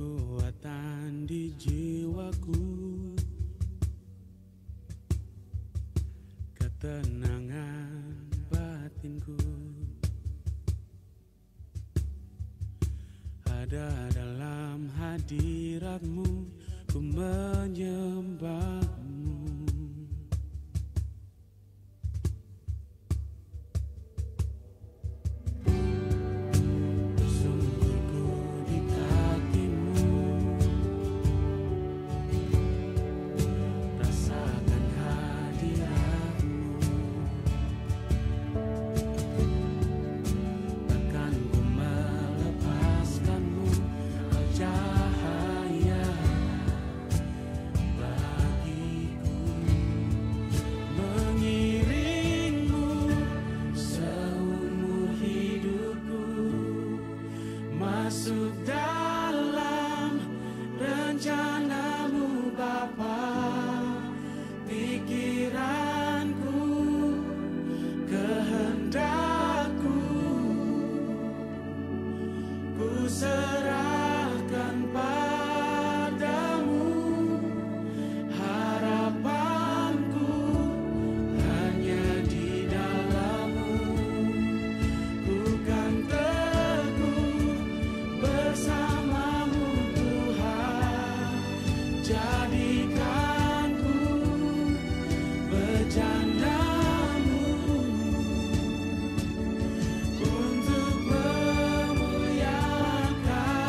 kekuatan di jiwaku, ketenangan batinku ada dalam hadiratmu, ku menyembahmu. Sungguhku di kakimu, rasakan hadiratmu. Takkan ku melepaskanmu, kau cahaya bagiku, mengiringmu seumur hidupku, masuk dalam rencanamu Bapa. Pikiranku, kehendakku, ku serahkan padamu. Harapanku hanya di dalam-Mu, ku kan teguh bersama-Mu Tuhan. Jadikanku berjanamu untuk memuliakan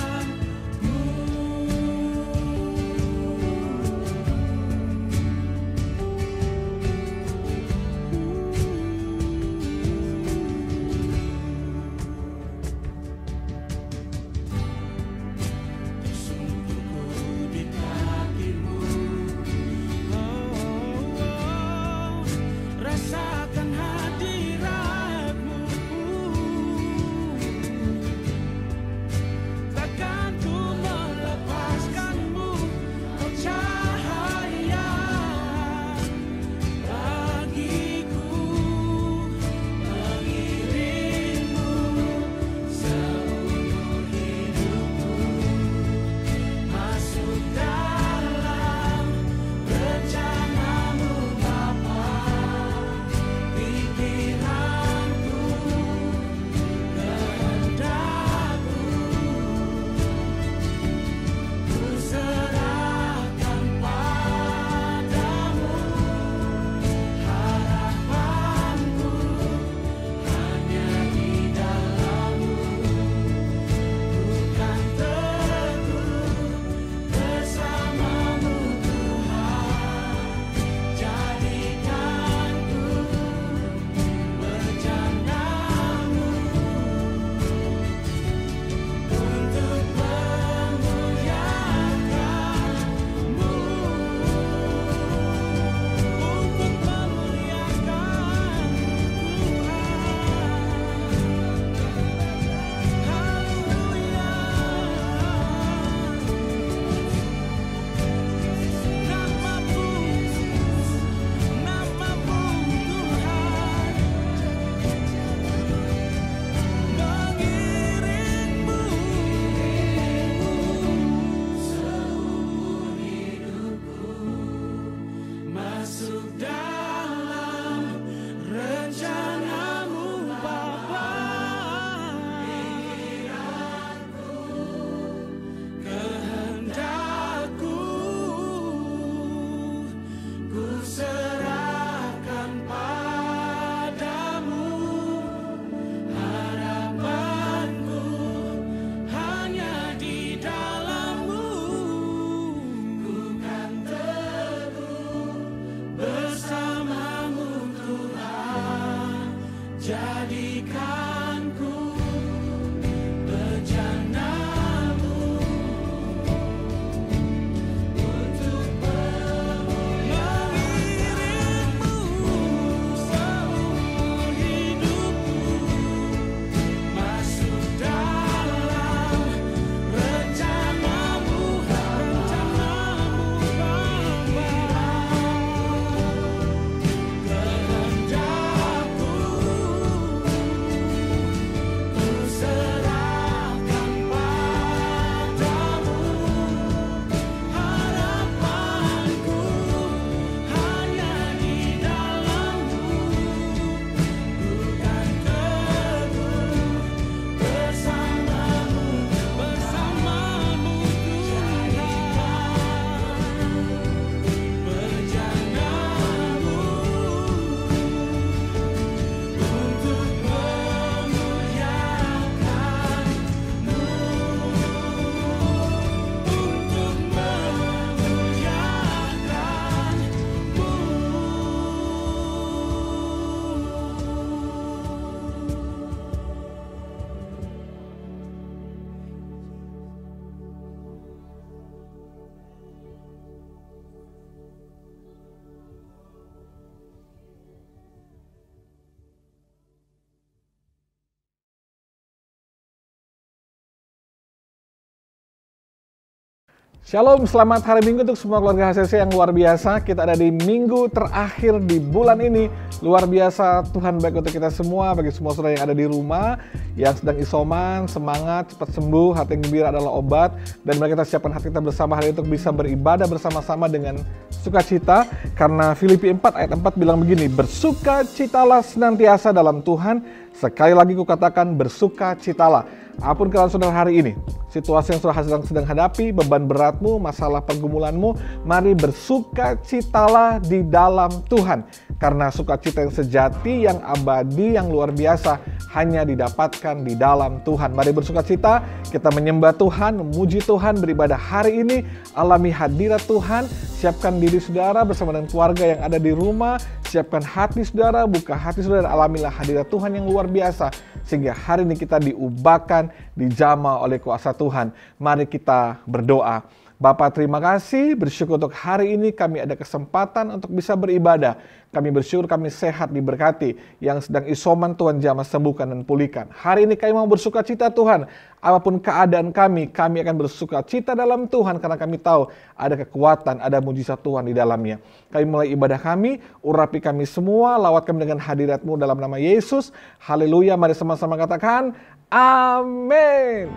Shalom, selamat hari Minggu untuk semua keluarga HCC yang luar biasa. Kita ada di minggu terakhir di bulan ini. Luar biasa, Tuhan baik untuk kita semua. Bagi semua saudara yang ada di rumah, yang sedang isoman, semangat, cepat sembuh, hati yang gembira adalah obat. Dan mari kita siapkan hati kita bersama hari ini untuk bisa beribadah bersama-sama dengan sukacita. Karena Filipi 4 ayat 4 bilang begini, bersukacitalah senantiasa dalam Tuhan. Sekali lagi kukatakan bersukacitalah. Apapun keadaan saudara hari ini, situasi yang saudara sedang hadapi, beban beratmu, masalah pergumulanmu, mari bersukacitalah di dalam Tuhan. Karena sukacita yang sejati, yang abadi, yang luar biasa, hanya didapatkan di dalam Tuhan. Mari bersukacita, kita menyembah Tuhan, memuji Tuhan, beribadah hari ini, alami hadirat Tuhan, siapkan diri saudara bersama dengan keluarga yang ada di rumah, siapkan hati saudara, buka hati saudara, alamilah hadirat Tuhan yang luar biasa. Sehingga hari ini kita diubahkan, dijamah oleh kuasa Tuhan. Mari kita berdoa. Bapa, terima kasih, bersyukur untuk hari ini kami ada kesempatan untuk bisa beribadah. Kami bersyukur kami sehat diberkati. Yang sedang isoman Tuhan jamah sembuhkan dan pulihkan. Hari ini kami mau bersukacita Tuhan. Apapun keadaan kami akan bersukacita dalam Tuhan. Karena kami tahu ada kekuatan, ada mujizat Tuhan di dalamnya. Kami mulai ibadah kami, urapi kami semua, lawat kami dengan hadirat-Mu dalam nama Yesus. Haleluya, mari sama-sama katakan, amin.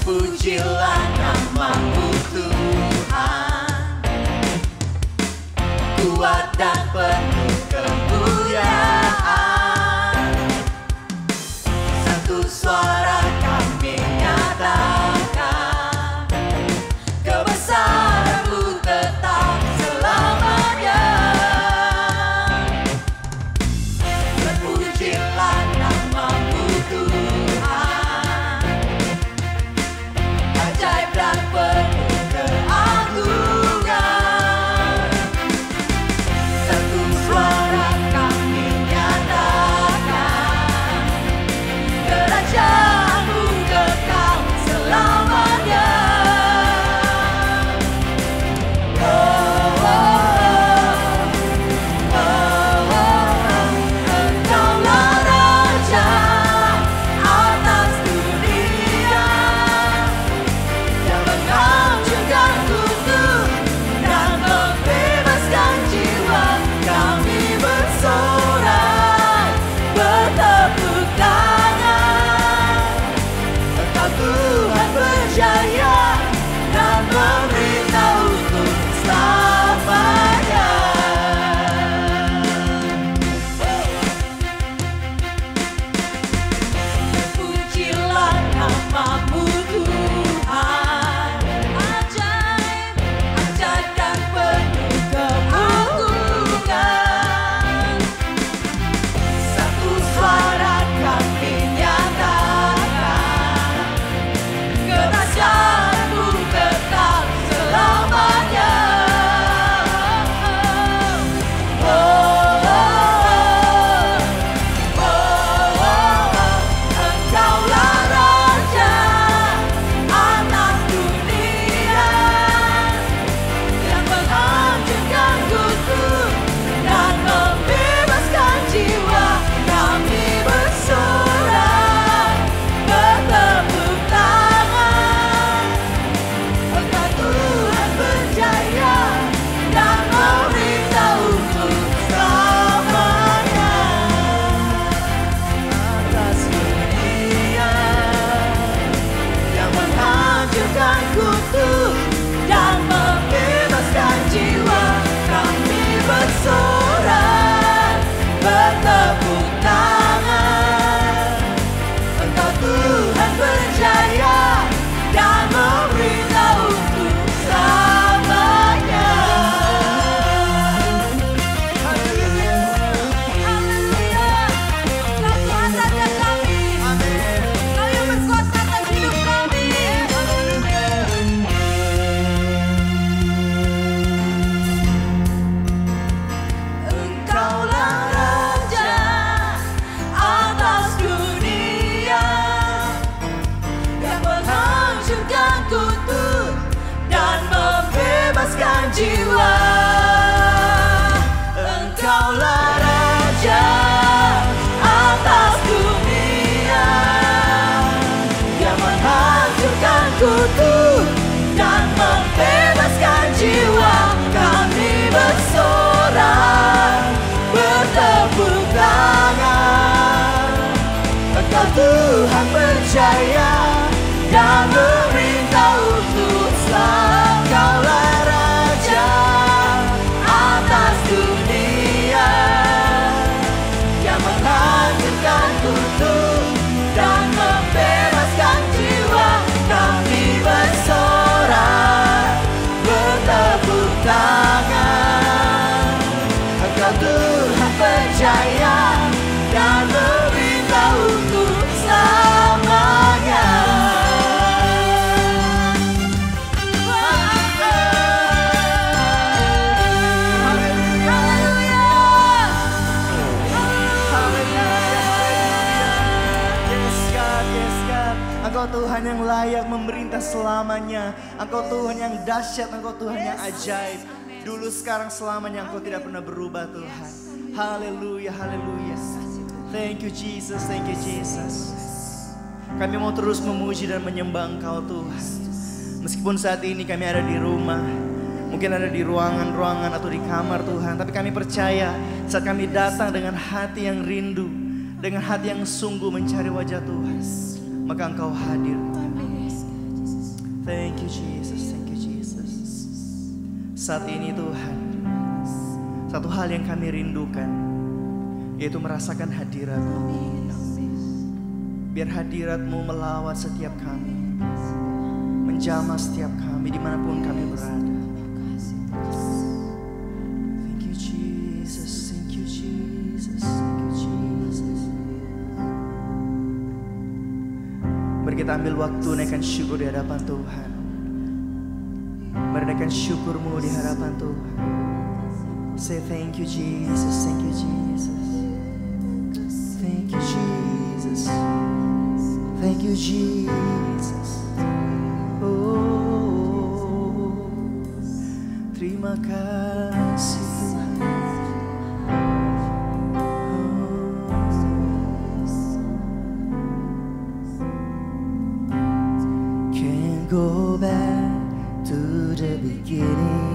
Pujilah nama-Mu Tuhan, kuat dan penuh kemuliaan. Satu suara kami nyatakan, kebesaran-Mu tetap selamanya. Terpujilah nama-Mu Tuhan, ajaib dan penuh keagungan. Satu Tuhan yang layak memerintah selamanya. Engkau Tuhan yang dahsyat, Engkau Tuhan yang ajaib. Dulu, sekarang, selamanya Engkau tidak pernah berubah Tuhan. Haleluya, haleluya. Thank you Jesus, thank you Jesus. Kami mau terus memuji dan menyembah Engkau Tuhan. Meskipun saat ini kami ada di rumah, mungkin ada di ruangan-ruangan atau di kamar Tuhan, tapi kami percaya saat kami datang dengan hati yang rindu, dengan hati yang sungguh mencari wajah Tuhan, maka Engkau hadir. Thank you Jesus, thank you Jesus. Saat ini Tuhan, satu hal yang kami rindukan, yaitu merasakan hadirat-Mu. Biar hadirat-Mu melawat setiap kami, menjamah setiap kami dimanapun kami berada. Thank you Jesus, thank you Jesus, thank you Jesus. Mari kita ambil waktu naikkan syukur di hadapan Tuhan. Mari naikkan syukur-Mu di hadapan Tuhan. Say thank you Jesus, thank you Jesus. Thank you Jesus. Thank you Jesus. Oh, terima kasih Tuhan. Can't go back to the beginning.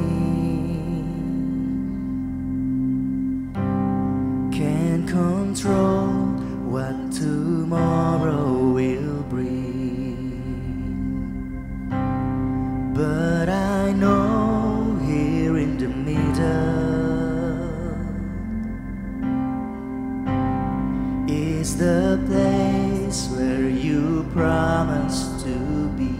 Can't control what tomorrow will bring, but I know here in the middle is the place where you promised to be.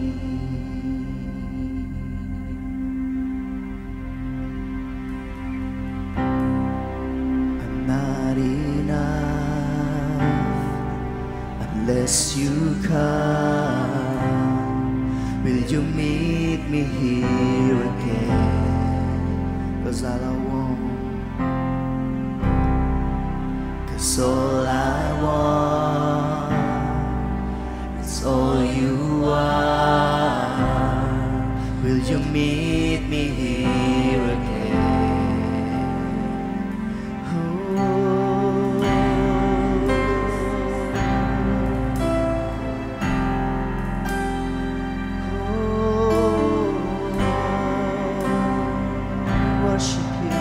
I'm not enough unless you come. Will you meet me here again? 'Cause all I want, 'cause all I want is all you are. Will you meet me here again? Oh. Worship you.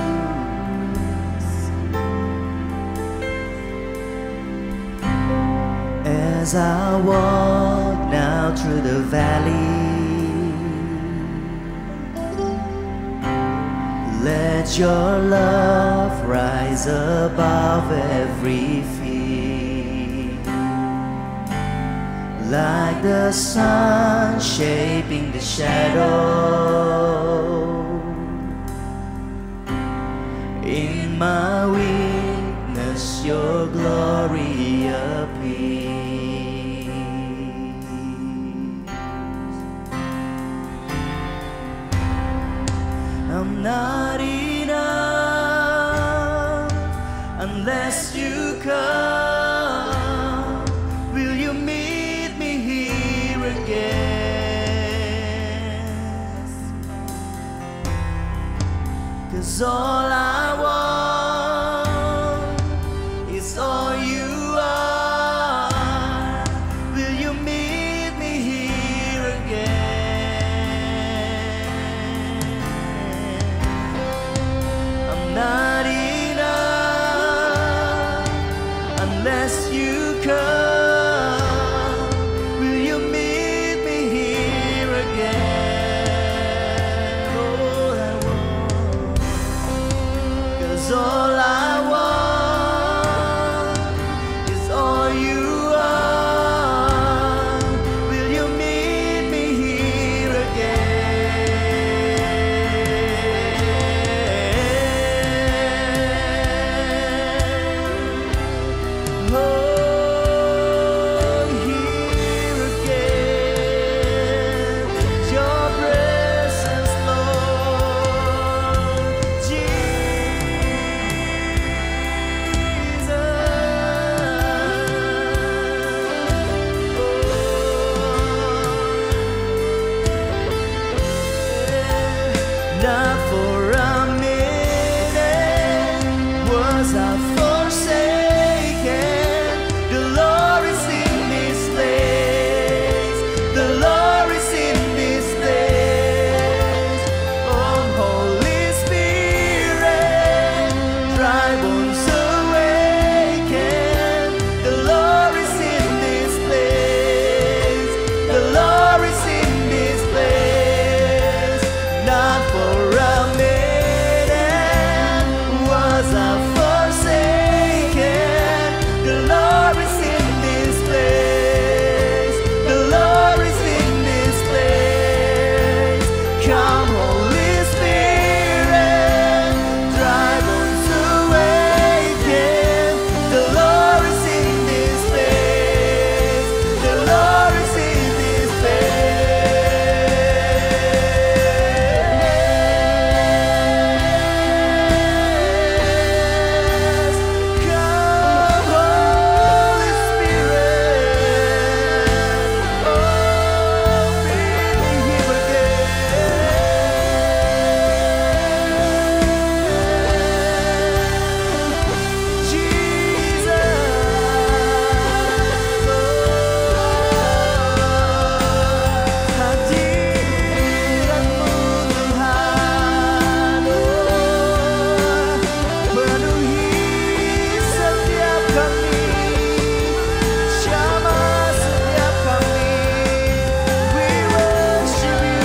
As I walk now through the valley, let your love rise above every fear, like the sun shaping the shadow. In my weakness, your glory appears. I'm not enough unless you come. Will you meet me here again? 'Cause all I want is all you are. Will you meet me here again? I'm not enough unless you come. Will you meet me here again? All I want not for a minute was I forsaken. The Lord is in this place. The Lord is in this place. Oh, Holy Spirit, dry bones awaken. The Lord is in this place. The Lord is in this place. Not for a minute was I forsaken. The Lord is in this place. The Lord is in this place. Come, Holy Spirit, dry bones awaken. The Lord is in this place. The Lord is in this place. Come, Holy Spirit, oh, bring me here again. Jesus, hadiratmu Tuhan, penuhi setiap kami, jamah setiap kami. We worship you,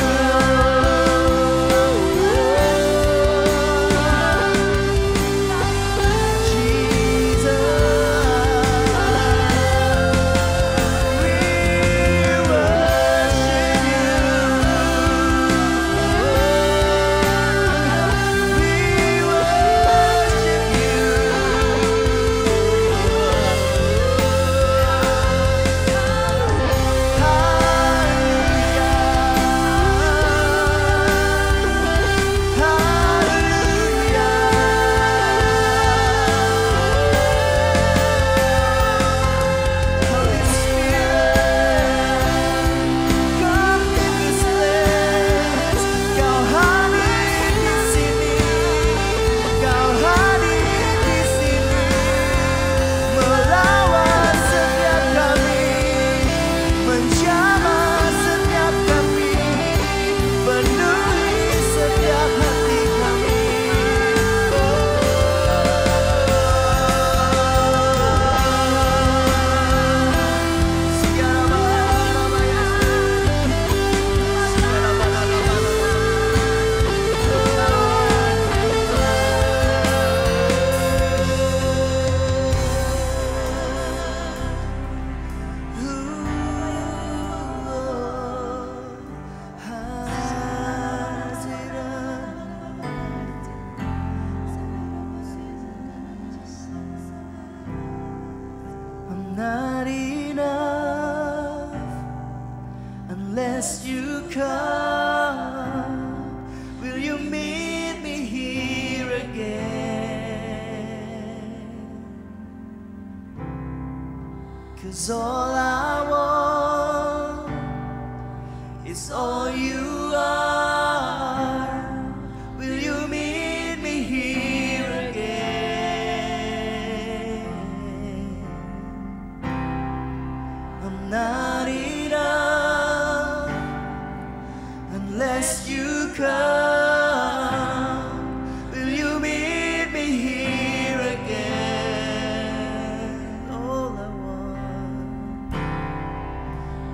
I'm not enough unless you come. Will you meet me here again? 'Cause all I want is all you are. Will you meet me here again? I'm not enough unless you come. Will you meet me here again? All I want,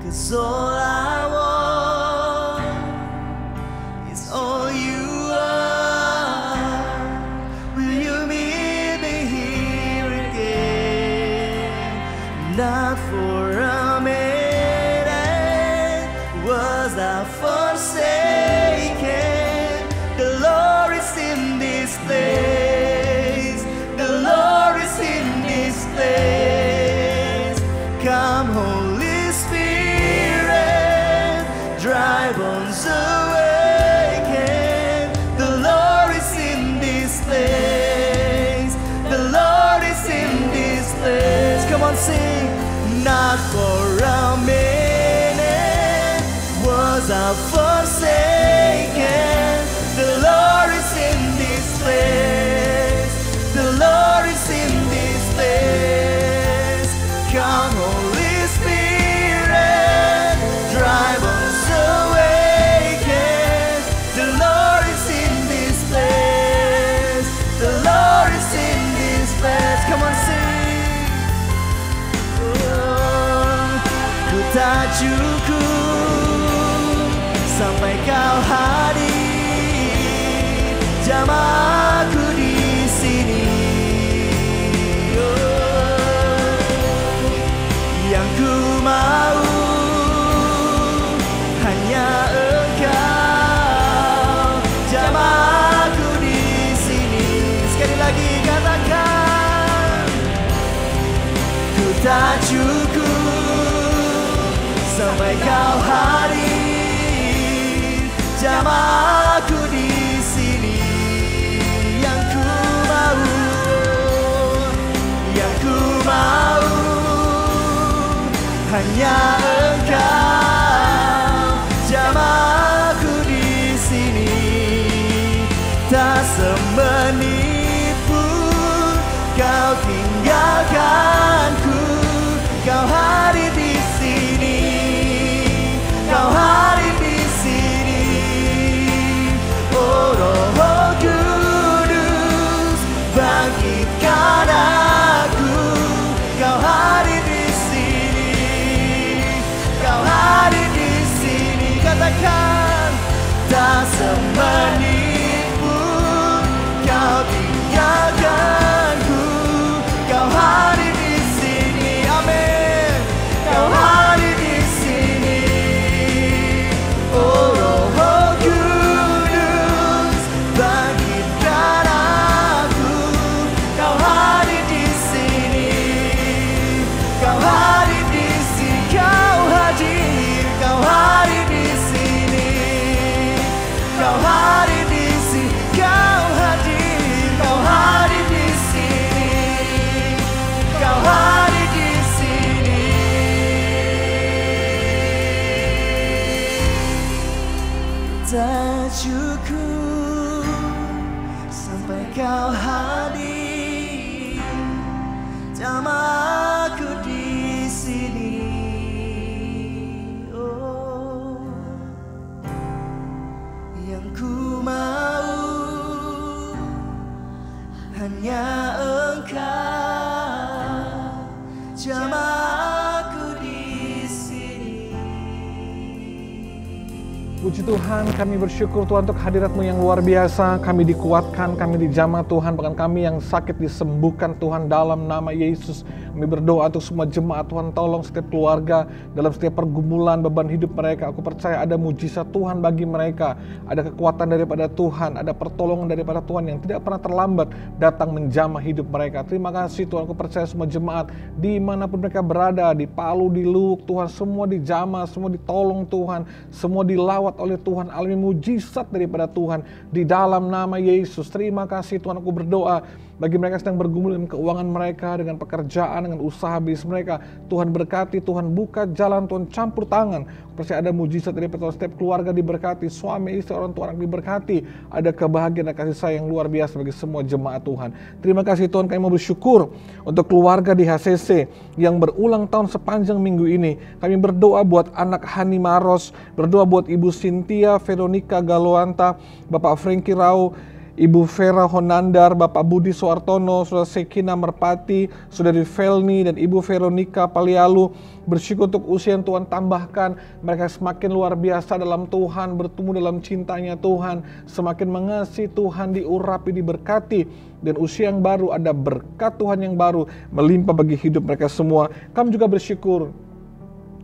'cause all I want is all you are. Will you meet me here again? Not for a minute was I forsaken. The Lord is in this place. The Lord is in this place. Come, Holy Spirit, dry bones awaken. The Lord is in this place. The Lord is in this place. Come on, sing. Not for a minute was I forsaken. The Lord tak cukup sampai kau hadir, jamaku di sini. Yang ku mau hanya Engkau, jamaku di sini. Sekali lagi katakan, ku tak cukup sampai kau hadir, jamaku di sini. Yang ku mau, yang ku mau hanya Engkau, jamaku di sini. Tak semenit pun kau tinggalkanku, kau hadir di sini, kau hadir di sini. Oh Roh Kudus, bangkitkan aku, kau hadir di sini, kau hadir di sini. Katakan, tak semenit pun kau tinggalkanku, kau hadir di sini. Amin. Kau hadir di sini. Oh Roh Kudus, bangkitkan aku, kau hadir di sini, kau hadir di sini, kau hadir, kau hadir di sini, kau hadir di sini, kau hadir, kau hadir di sini, kau hadir di sini. Tak cukup sampai kau hadir, jamaku di sini. Oh, yang ku mau hanya Engkau, jamaku di sini. Puji Tuhan, kami bersyukur Tuhan untuk hadirat-Mu yang luar biasa. Kami dikuatkan, kami dijamah Tuhan, bahkan kami yang sakit disembuhkan Tuhan dalam nama Yesus. Kami berdoa untuk semua jemaat Tuhan, tolong setiap keluarga dalam setiap pergumulan beban hidup mereka. Aku percaya ada mujizat Tuhan bagi mereka, ada kekuatan daripada Tuhan, ada pertolongan daripada Tuhan yang tidak pernah terlambat datang menjamah hidup mereka. Terima kasih Tuhan, aku percaya semua jemaat dimanapun mereka berada, di Palu, di Luwuk Tuhan, semua dijamah, semua ditolong Tuhan, semua dilawat oleh Tuhan, alami mujizat daripada Tuhan di dalam nama Yesus. Terima kasih Tuhan, aku berdoa bagi mereka sedang bergumul dengan keuangan mereka, dengan pekerjaan, dengan usaha bisnis mereka. Tuhan berkati, Tuhan buka jalan, Tuhan campur tangan. Percaya ada mujizat dari Tuhan, setiap keluarga diberkati, suami, istri, orang tua, anak diberkati. Ada kebahagiaan dan kasih sayang luar biasa bagi semua jemaat Tuhan. Terima kasih Tuhan, kami mau bersyukur untuk keluarga di HCC yang berulang tahun sepanjang minggu ini. Kami berdoa buat anak Hani Maros, berdoa buat Ibu Cynthia Veronica Galoanta, Bapak Frankie Rau, Ibu Vera Honandar, Bapak Budi Suartono, Saudara Sekina Merpati, Saudari Felni, dan Ibu Veronica Palialu. Bersyukur untuk usia yang Tuhan tambahkan, mereka semakin luar biasa dalam Tuhan, bertumbuh dalam cintanya Tuhan, semakin mengasihi Tuhan, diurapi, diberkati, dan usia yang baru, ada berkat Tuhan yang baru melimpah bagi hidup mereka semua. Kami juga bersyukur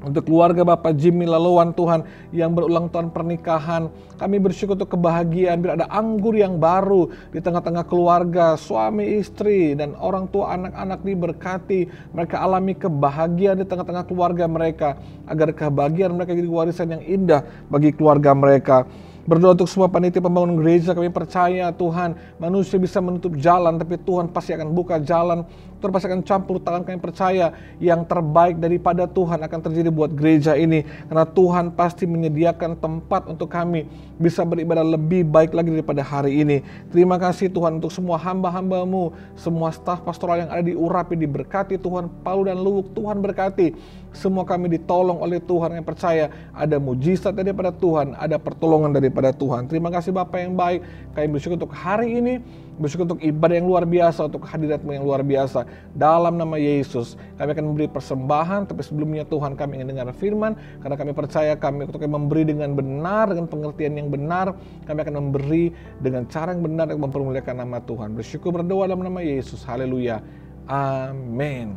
untuk keluarga Bapak Jimmy Lalowan Tuhan yang berulang tahun pernikahan. Kami bersyukur untuk kebahagiaan, biar ada anggur yang baru di tengah-tengah keluarga, suami, istri, dan orang tua, anak-anak diberkati. Mereka alami kebahagiaan di tengah-tengah keluarga mereka, agar kebahagiaan mereka jadi warisan yang indah bagi keluarga mereka. Berdoa untuk semua panitia pembangunan gereja, kami percaya Tuhan, manusia bisa menutup jalan, tapi Tuhan pasti akan buka jalan. Tuhan pasti akan campur tangan, kami percaya yang terbaik daripada Tuhan akan terjadi buat gereja ini. Karena Tuhan pasti menyediakan tempat untuk kami bisa beribadah lebih baik lagi daripada hari ini. Terima kasih Tuhan untuk semua hamba-hamba-Mu, semua staf pastoral yang ada di Urapi, diberkati Tuhan, Palu dan Luwuk, Tuhan berkati. Semua kami ditolong oleh Tuhan, yang percaya ada mujizat daripada Tuhan, ada pertolongan daripada Tuhan. Terima kasih Bapak yang baik, kami bersyukur untuk hari ini. Bersyukur untuk ibadah yang luar biasa, untuk hadirat-Mu yang luar biasa. Dalam nama Yesus, kami akan memberi persembahan, tapi sebelumnya Tuhan kami ingin dengar firman, karena kami percaya kami untuk memberi dengan benar, dengan pengertian yang benar, kami akan memberi dengan cara yang benar yang mempermuliakan nama Tuhan. Bersyukur berdoa dalam nama Yesus. Haleluya. Amin.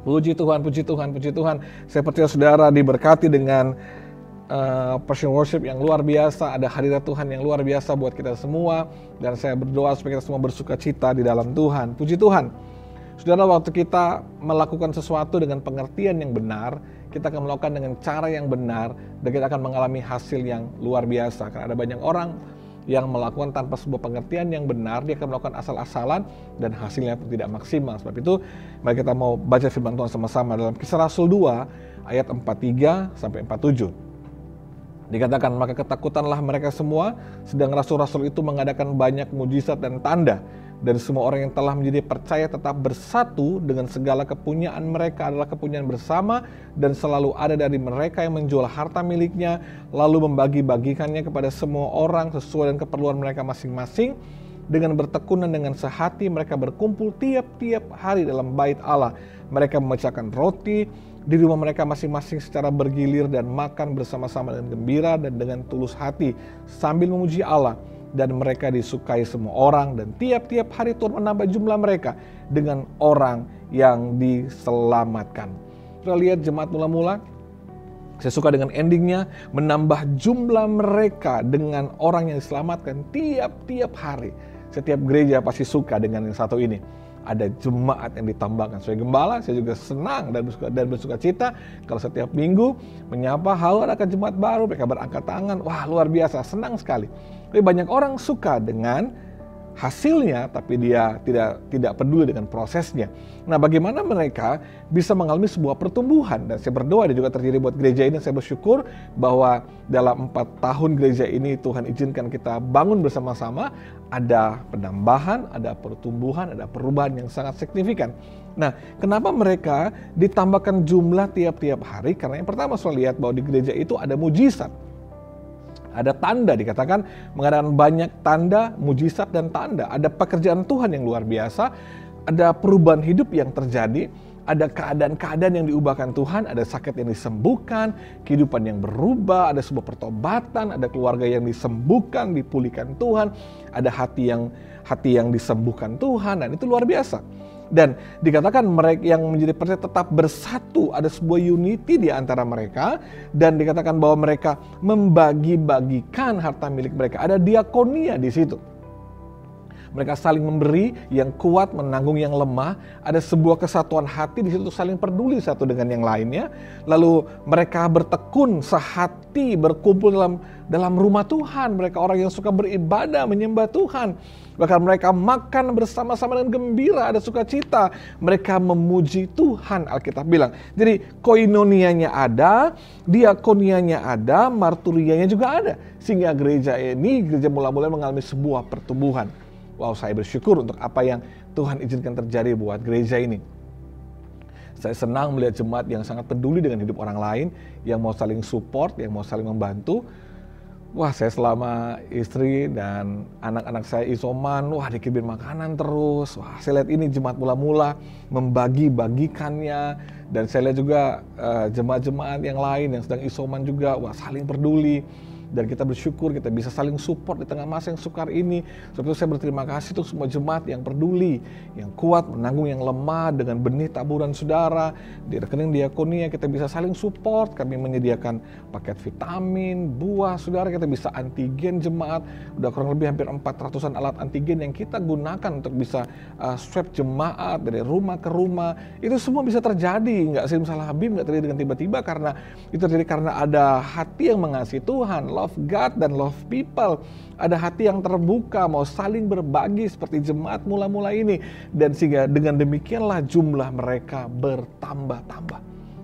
Puji Tuhan, puji Tuhan, puji Tuhan. Saya percaya saudara diberkati dengan Passion Worship yang luar biasa. Ada hadirat Tuhan yang luar biasa buat kita semua. Dan saya berdoa supaya kita semua bersuka cita di dalam Tuhan. Puji Tuhan. Saudara, waktu kita melakukan sesuatu dengan pengertian yang benar, kita akan melakukan dengan cara yang benar, dan kita akan mengalami hasil yang luar biasa. Karena ada banyak orang yang melakukan tanpa sebuah pengertian yang benar, dia akan melakukan asal-asalan dan hasilnya pun tidak maksimal. Sebab itu, mari kita mau baca firman Tuhan sama-sama dalam Kisah Rasul 2 ayat 43 sampai 47. Dikatakan, maka ketakutanlah mereka semua, sedang rasul-rasul itu mengadakan banyak mujizat dan tanda, dan semua orang yang telah menjadi percaya tetap bersatu dengan segala kepunyaan mereka adalah kepunyaan bersama, dan selalu ada dari mereka yang menjual harta miliknya, lalu membagi-bagikannya kepada semua orang sesuai dengan keperluan mereka masing-masing. Dengan bertekunan dengan sehati mereka berkumpul tiap-tiap hari dalam bait Allah. Mereka memecahkan roti di rumah mereka masing-masing secara bergilir dan makan bersama-sama dengan gembira dan dengan tulus hati sambil memuji Allah. Dan mereka disukai semua orang, dan tiap-tiap hari Tuhan menambah jumlah mereka dengan orang yang diselamatkan. Kita lihat jemaat mula-mula, saya suka dengan endingnya, menambah jumlah mereka dengan orang yang diselamatkan tiap-tiap hari. Setiap gereja pasti suka dengan yang satu ini. Ada jemaat yang ditambahkan. Sebagai gembala, saya juga senang dan bersuka cita kalau setiap minggu menyapa, halo ada jemaat baru, mereka berangkat tangan. Wah, luar biasa, senang sekali. Tapi banyak orang suka dengan hasilnya, tapi dia tidak peduli dengan prosesnya. Nah, bagaimana mereka bisa mengalami sebuah pertumbuhan? Dan saya berdoa, dan juga terjadi buat gereja ini. Saya bersyukur bahwa dalam 4 tahun gereja ini Tuhan izinkan kita bangun bersama-sama. Ada penambahan, ada pertumbuhan, ada perubahan yang sangat signifikan. Nah, kenapa mereka ditambahkan jumlah tiap-tiap hari? Karena yang pertama saya lihat bahwa di gereja itu ada mujizat. Ada tanda, dikatakan mengadakan banyak tanda, mujizat dan tanda. Ada pekerjaan Tuhan yang luar biasa, ada perubahan hidup yang terjadi, ada keadaan-keadaan yang diubahkan Tuhan, ada sakit yang disembuhkan, kehidupan yang berubah, ada sebuah pertobatan, ada keluarga yang disembuhkan, dipulihkan Tuhan, ada hati yang disembuhkan Tuhan, dan itu luar biasa. Dan dikatakan mereka yang menjadi percaya tetap bersatu, ada sebuah unity di antara mereka, dan dikatakan bahwa mereka membagi-bagikan harta milik mereka. Ada diakonia di situ. Mereka saling memberi, yang kuat menanggung yang lemah. Ada sebuah kesatuan hati di situ, saling peduli satu dengan yang lainnya. Lalu mereka bertekun sehati, berkumpul dalam rumah Tuhan. Mereka orang yang suka beribadah, menyembah Tuhan. Bahkan mereka makan bersama-sama dengan gembira, ada sukacita. Mereka memuji Tuhan, Alkitab bilang. Jadi koinonianya ada, diakonianya ada, marturianya juga ada. Sehingga gereja ini, gereja mula-mula mengalami sebuah pertumbuhan. Wow, saya bersyukur untuk apa yang Tuhan izinkan terjadi buat gereja ini. Saya senang melihat jemaat yang sangat peduli dengan hidup orang lain, yang mau saling support, yang mau saling membantu. Wah, saya selama istri dan anak-anak saya isoman, wah dikirim makanan terus. Wah, saya lihat ini jemaat mula-mula membagi-bagikannya. Dan saya lihat juga jemaat-jemaat yang lain yang sedang isoman juga, wah saling peduli. Dan kita bersyukur kita bisa saling support di tengah masa yang sukar ini. Sebab itu saya berterima kasih untuk semua jemaat yang peduli, yang kuat menanggung yang lemah dengan benih taburan saudara. Di rekening diakonia kita bisa saling support. Kami menyediakan paket vitamin, buah saudara. Kita bisa antigen jemaat. Udah kurang lebih hampir 400-an alat antigen yang kita gunakan untuk bisa swab jemaat dari rumah ke rumah. Itu semua bisa terjadi, nggak simsalabim, nggak terjadi dengan tiba-tiba, karena itu terjadi karena ada hati yang mengasihi Tuhan, love God dan love people. Ada hati yang terbuka, mau saling berbagi seperti jemaat mula-mula ini. Dan sehingga dengan demikianlah jumlah mereka bertambah-tambah.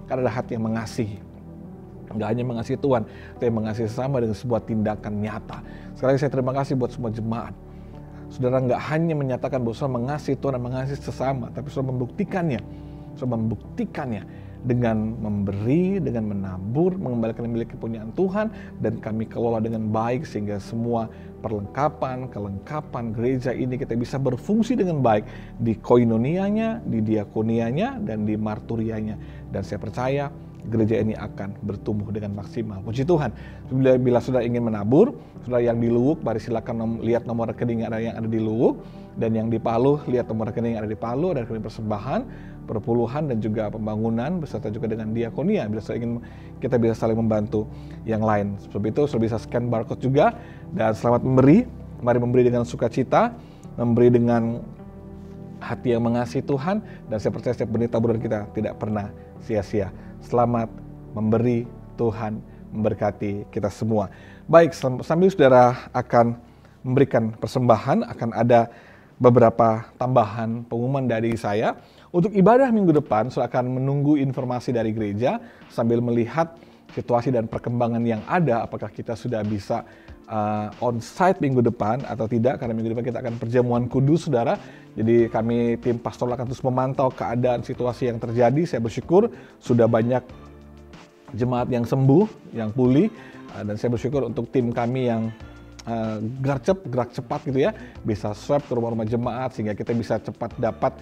Karena ada hati yang mengasihi. Nggak hanya mengasihi Tuhan, tapi mengasihi sesama dengan sebuah tindakan nyata. Sekali lagi saya terima kasih buat semua jemaat. Saudara nggak hanya menyatakan bahwa saudara mengasihi Tuhan dan mengasihi sesama, tapi saudara membuktikannya. Saudara membuktikannya dengan memberi, dengan menabur, mengembalikan milik kepunyaan Tuhan, dan kami kelola dengan baik sehingga semua perlengkapan, kelengkapan gereja ini kita bisa berfungsi dengan baik di koinonianya, di diakonianya, dan di marturianya. Dan saya percaya gereja ini akan bertumbuh dengan maksimal. Puji Tuhan. Bila saudara ingin menabur, saudara yang di Luwuk, mari silakan lihat nomor rekening yang ada di Luwuk, dan yang di Palu, lihat nomor rekening yang ada di Palu, ada rekening persembahan, perpuluhan, dan juga pembangunan, beserta juga dengan diakonia. Bila saudara ingin, kita bisa saling membantu yang lain. Sebab itu, saudara bisa scan barcode juga, dan selamat memberi. Mari memberi dengan sukacita, memberi dengan hati yang mengasihi Tuhan, dan saya percaya setiap benih taburan kita tidak pernah sia-sia. Selamat memberi, Tuhan memberkati kita semua. Baik, sambil saudara akan memberikan persembahan, akan ada beberapa tambahan pengumuman dari saya. Untuk ibadah minggu depan, saudara akan menunggu informasi dari gereja sambil melihat situasi dan perkembangan yang ada, apakah kita sudah bisa on-site minggu depan atau tidak, karena minggu depan kita akan perjamuan kudus, saudara. Jadi kami tim pastoral akan terus memantau keadaan situasi yang terjadi. Saya bersyukur sudah banyak jemaat yang sembuh, yang pulih, dan saya bersyukur untuk tim kami yang gerak cepat gitu ya, bisa swab ke rumah-rumah jemaat sehingga kita bisa cepat dapat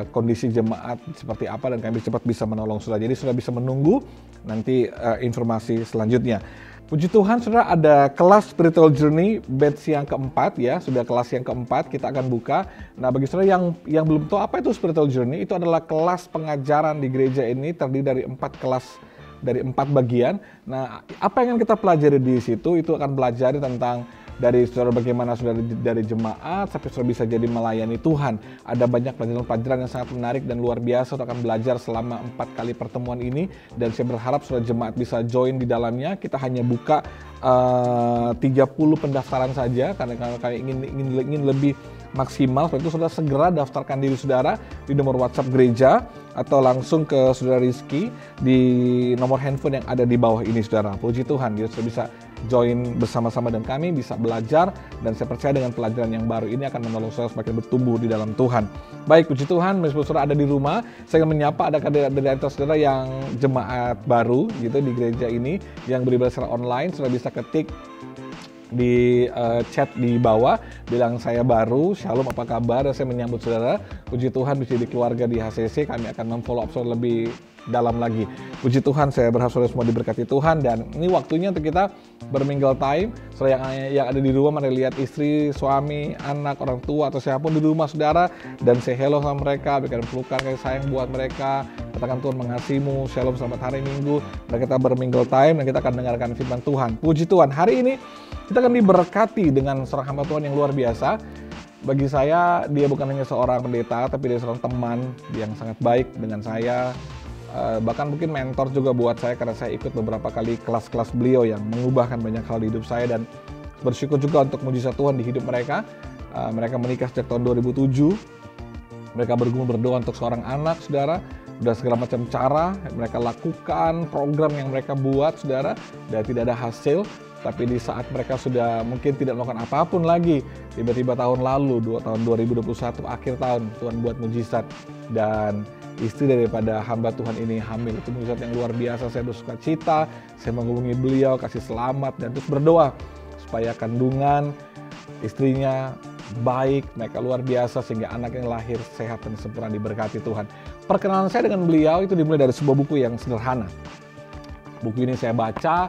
kondisi jemaat seperti apa, dan kami cepat bisa menolong saudara. Jadi saudara bisa menunggu nanti informasi selanjutnya. Puji Tuhan, saudara, ada kelas Spiritual Journey batch yang keempat ya, sudah kelas yang keempat kita akan buka. Nah, bagi saudara yang belum tahu apa itu Spiritual Journey, itu adalah kelas pengajaran di gereja ini terdiri dari 4 kelas, dari 4 bagian. Nah, apa yang akan kita pelajari di situ, itu akan pelajari tentang dari saudara bagaimana saudara dari jemaat sampai saudara bisa jadi melayani Tuhan. Ada banyak pelajaran-pelajaran yang sangat menarik dan luar biasa. Saudara akan belajar selama 4 kali pertemuan ini, dan saya berharap saudara jemaat bisa join di dalamnya. Kita hanya buka 30 pendaftaran saja karena kami ingin lebih maksimal. Sebab itu saudara segera daftarkan diri saudara di nomor WhatsApp gereja atau langsung ke saudara Rizky di nomor handphone yang ada di bawah ini, saudara. Puji Tuhan, dia sudah bisa join bersama-sama dan kami bisa belajar, dan saya percaya dengan pelajaran yang baru ini akan menolong saudara semakin bertumbuh di dalam Tuhan. Baik, puji Tuhan, meskipun saudara ada di rumah, saya ingin menyapa ada dari antara saudara yang jemaat baru gitu di gereja ini yang beribadah secara online. Saudara bisa ketik di chat di bawah, bilang saya baru, shalom apa kabar, dan saya menyambut saudara. Puji Tuhan bisa di keluarga di HCC, kami akan memfollow up saudara lebih dalam lagi. Puji Tuhan, saya berharap saudara semua diberkati Tuhan, dan ini waktunya untuk kita bermingle time. Saudara yang ada di rumah, mari lihat istri, suami, anak, orang tua, atau siapapun di rumah saudara, dan say hello sama mereka, berikan pelukan kasih sayang buat mereka. Katakan Tuhan mengasihimu, shalom, selamat hari Minggu. Dan kita bermingle time, dan kita akan dengarkan firman Tuhan. Puji Tuhan, hari ini kita akan diberkati dengan seorang hamba Tuhan yang luar biasa. Bagi saya, dia bukan hanya seorang pendeta, tapi dia seorang teman yang sangat baik dengan saya. Bahkan mungkin mentor juga buat saya, karena saya ikut beberapa kali kelas-kelas beliau yang mengubahkan banyak hal di hidup saya, dan bersyukur juga untuk mujizat Tuhan di hidup mereka. Mereka menikah sejak tahun 2007. Mereka bergumul berdoa untuk seorang anak, saudara. Udah segala macam cara mereka lakukan, program yang mereka buat, saudara, dan tidak ada hasil. Tapi di saat mereka sudah mungkin tidak melakukan apapun lagi, tiba-tiba tahun lalu, tahun 2021, akhir tahun, Tuhan buat mujizat. Dan istri daripada hamba Tuhan ini hamil. Itu mujizat yang luar biasa. Saya bersuka cita, saya menghubungi beliau, kasih selamat, dan terus berdoa supaya kandungan istrinya baik, mereka luar biasa, sehingga anak yang lahir sehat dan sempurna diberkati Tuhan. Perkenalan saya dengan beliau itu dimulai dari sebuah buku yang sederhana. Buku ini saya baca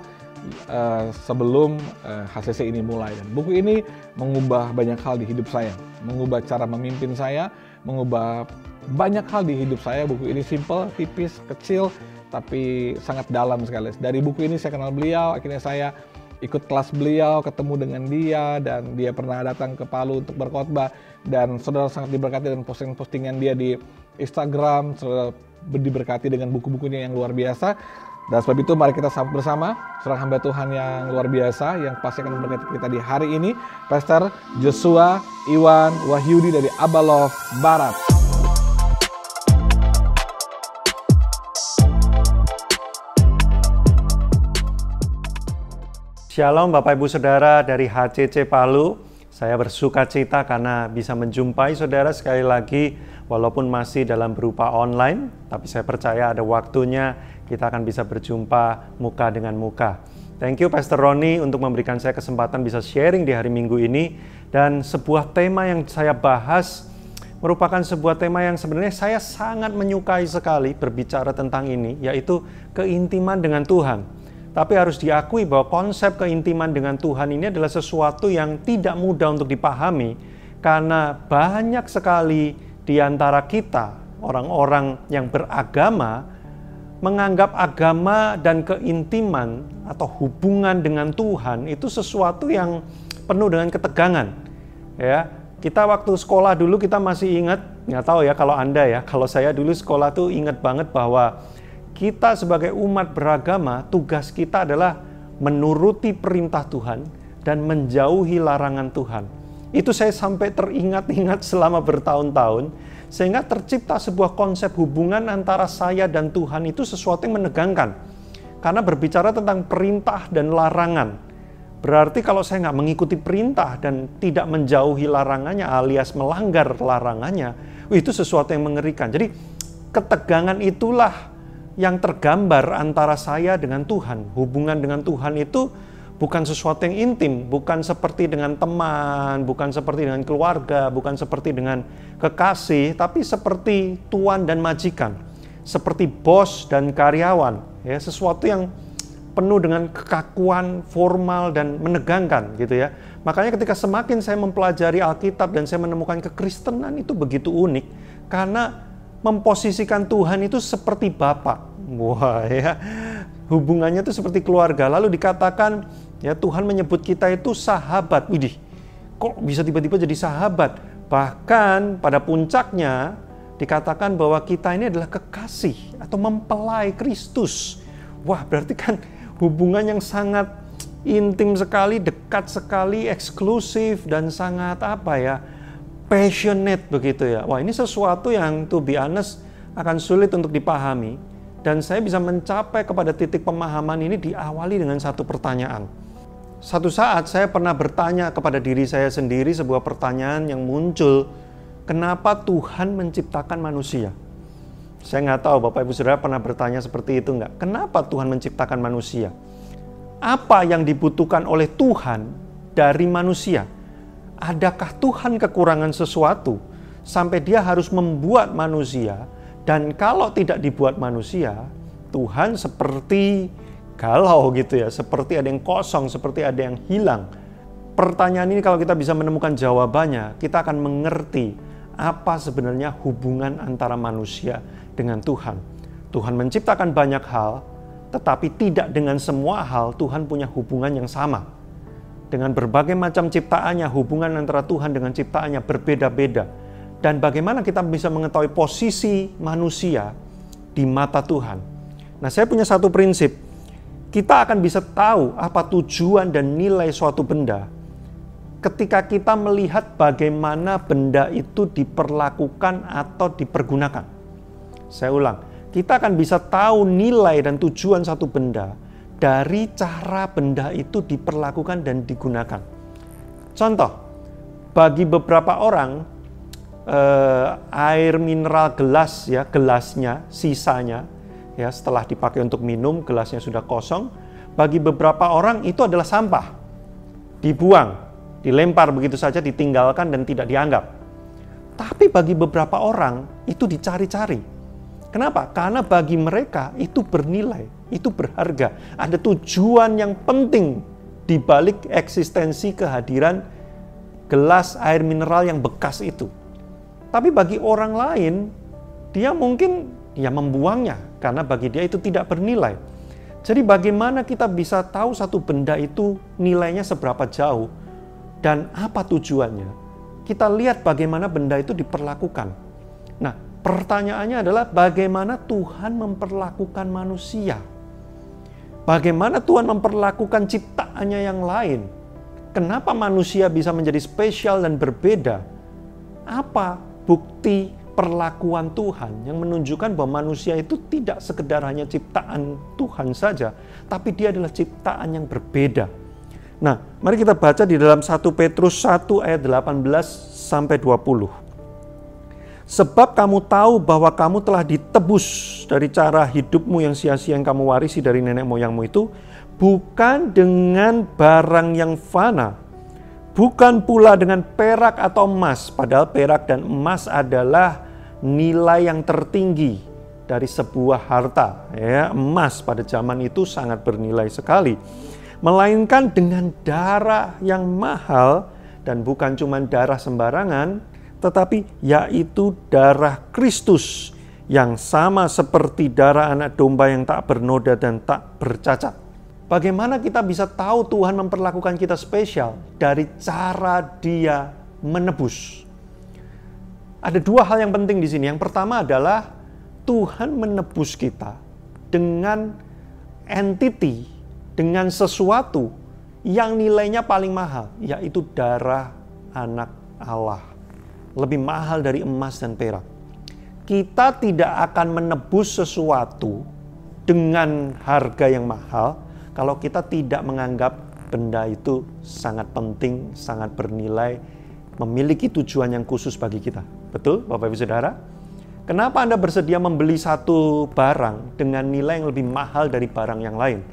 sebelum HCC ini mulai, dan buku ini mengubah banyak hal di hidup saya, mengubah cara memimpin saya, mengubah banyak hal di hidup saya. Buku ini simple, tipis, kecil, tapi sangat dalam sekali. Dari buku ini saya kenal beliau, akhirnya saya ikut kelas beliau, ketemu dengan dia, dan dia pernah datang ke Palu untuk berkhotbah, dan saudara sangat diberkati dengan postingan dia di Instagram. Saudara diberkati dengan buku-bukunya yang luar biasa. Dan sebab itu mari kita sambut bersama seorang hamba Tuhan yang luar biasa yang pasti akan memberkati kita di hari ini, Pastor Joshua Iwan Wahyudi dari Abalov Barat. Shalom Bapak Ibu Saudara dari HCC Palu. Saya bersuka cita karena bisa menjumpai saudara sekali lagi, walaupun masih dalam berupa online, tapi saya percaya ada waktunya kita akan bisa berjumpa muka dengan muka. Thank you Pastor Roni untuk memberikan saya kesempatan bisa sharing di hari Minggu ini. Dan sebuah tema yang saya bahas merupakan sebuah tema yang sebenarnya saya sangat menyukai sekali berbicara tentang ini, yaitu keintiman dengan Tuhan. Tapi harus diakui bahwa konsep keintiman dengan Tuhan ini adalah sesuatu yang tidak mudah untuk dipahami, karena banyak sekali di antara kita, orang-orang yang beragama, menganggap agama dan keintiman atau hubungan dengan Tuhan itu sesuatu yang penuh dengan ketegangan. Ya, kita waktu sekolah dulu kita masih ingat, nggak tahu ya kalau Anda ya, kalau saya dulu sekolah tuh ingat banget bahwa kita sebagai umat beragama, tugas kita adalah menuruti perintah Tuhan dan menjauhi larangan Tuhan. Itu saya sampai teringat-ingat selama bertahun-tahun, sehingga tercipta sebuah konsep hubungan antara saya dan Tuhan itu sesuatu yang menegangkan. Karena berbicara tentang perintah dan larangan, berarti kalau saya nggak mengikuti perintah dan tidak menjauhi larangannya alias melanggar larangannya, itu sesuatu yang mengerikan. Jadi ketegangan itulah yang tergambar antara saya dengan Tuhan. Hubungan dengan Tuhan itu bukan sesuatu yang intim, bukan seperti dengan teman, bukan seperti dengan keluarga, bukan seperti dengan kekasih, tapi seperti tuan dan majikan, seperti bos dan karyawan, ya, sesuatu yang penuh dengan kekakuan, formal dan menegangkan gitu ya. Makanya ketika semakin saya mempelajari Alkitab dan saya menemukan kekristenan itu begitu unik, karena memposisikan Tuhan itu seperti Bapa. Wah ya, hubungannya itu seperti keluarga. Lalu dikatakan ya, Tuhan menyebut kita itu sahabat. Widih, kok bisa tiba-tiba jadi sahabat? Bahkan pada puncaknya dikatakan bahwa kita ini adalah kekasih atau mempelai Kristus. Wah, berarti kan hubungan yang sangat intim sekali, dekat sekali, eksklusif dan sangat passionate begitu ya. Wah, ini sesuatu yang to be honest akan sulit untuk dipahami. Dan saya bisa mencapai kepada titik pemahaman ini diawali dengan satu pertanyaan. Satu saat saya pernah bertanya kepada diri saya sendiri sebuah pertanyaan yang muncul, kenapa Tuhan menciptakan manusia? Saya nggak tahu Bapak Ibu Saudara pernah bertanya seperti itu nggak? Kenapa Tuhan menciptakan manusia? Apa yang dibutuhkan oleh Tuhan dari manusia? Adakah Tuhan kekurangan sesuatu sampai dia harus membuat manusia? Dan kalau tidak dibuat manusia, Tuhan seperti galau gitu ya, seperti ada yang kosong, seperti ada yang hilang. Pertanyaan ini kalau kita bisa menemukan jawabannya, kita akan mengerti apa sebenarnya hubungan antara manusia dengan Tuhan. Tuhan menciptakan banyak hal, tetapi tidak dengan semua hal Tuhan punya hubungan yang sama. Dengan berbagai macam ciptaannya, hubungan antara Tuhan dengan ciptaannya berbeda-beda. Dan bagaimana kita bisa mengetahui posisi manusia di mata Tuhan. Nah, saya punya satu prinsip. Kita akan bisa tahu apa tujuan dan nilai suatu benda ketika kita melihat bagaimana benda itu diperlakukan atau dipergunakan. Saya ulang, kita akan bisa tahu nilai dan tujuan satu benda dari cara benda itu diperlakukan dan digunakan. Contoh, bagi beberapa orang, air mineral gelas ya, gelasnya, sisanya ya, setelah dipakai untuk minum, gelasnya sudah kosong. Bagi beberapa orang itu adalah sampah, dibuang, dilempar begitu saja, ditinggalkan dan tidak dianggap. Tapi bagi beberapa orang itu dicari-cari. Kenapa? Karena bagi mereka itu bernilai, itu berharga. Ada tujuan yang penting di balik eksistensi kehadiran gelas air mineral yang bekas itu. Tapi bagi orang lain, dia mungkin membuangnya karena bagi dia itu tidak bernilai. Jadi bagaimana kita bisa tahu satu benda itu nilainya seberapa jauh dan apa tujuannya? Kita lihat bagaimana benda itu diperlakukan. Nah, pertanyaannya adalah bagaimana Tuhan memperlakukan manusia? Bagaimana Tuhan memperlakukan ciptaannya yang lain? Kenapa manusia bisa menjadi spesial dan berbeda? Apa bukti perlakuan Tuhan yang menunjukkan bahwa manusia itu tidak sekedar hanya ciptaan Tuhan saja, tapi dia adalah ciptaan yang berbeda. Nah, mari kita baca di dalam 1 Petrus 1 ayat 18-20. Sebab kamu tahu bahwa kamu telah ditebus dari cara hidupmu yang sia-sia yang kamu warisi dari nenek moyangmu itu, bukan dengan barang yang fana, bukan pula dengan perak atau emas, padahal perak dan emas adalah nilai yang tertinggi dari sebuah harta. Ya, emas pada zaman itu sangat bernilai sekali. Melainkan dengan darah yang mahal, dan bukan cuma darah sembarangan, tetapi yaitu darah Kristus yang sama seperti darah anak domba yang tak bernoda dan tak bercacat. Bagaimana kita bisa tahu Tuhan memperlakukan kita spesial? Dari cara Dia menebus. Ada dua hal yang penting di sini. Yang pertama adalah Tuhan menebus kita dengan entity, dengan sesuatu yang nilainya paling mahal, yaitu darah anak Allah. Lebih mahal dari emas dan perak. Kita tidak akan menebus sesuatu dengan harga yang mahal kalau kita tidak menganggap benda itu sangat penting, sangat bernilai, memiliki tujuan yang khusus bagi kita. Betul, Bapak Ibu Saudara? Kenapa Anda bersedia membeli satu barang dengan nilai yang lebih mahal dari barang yang lain?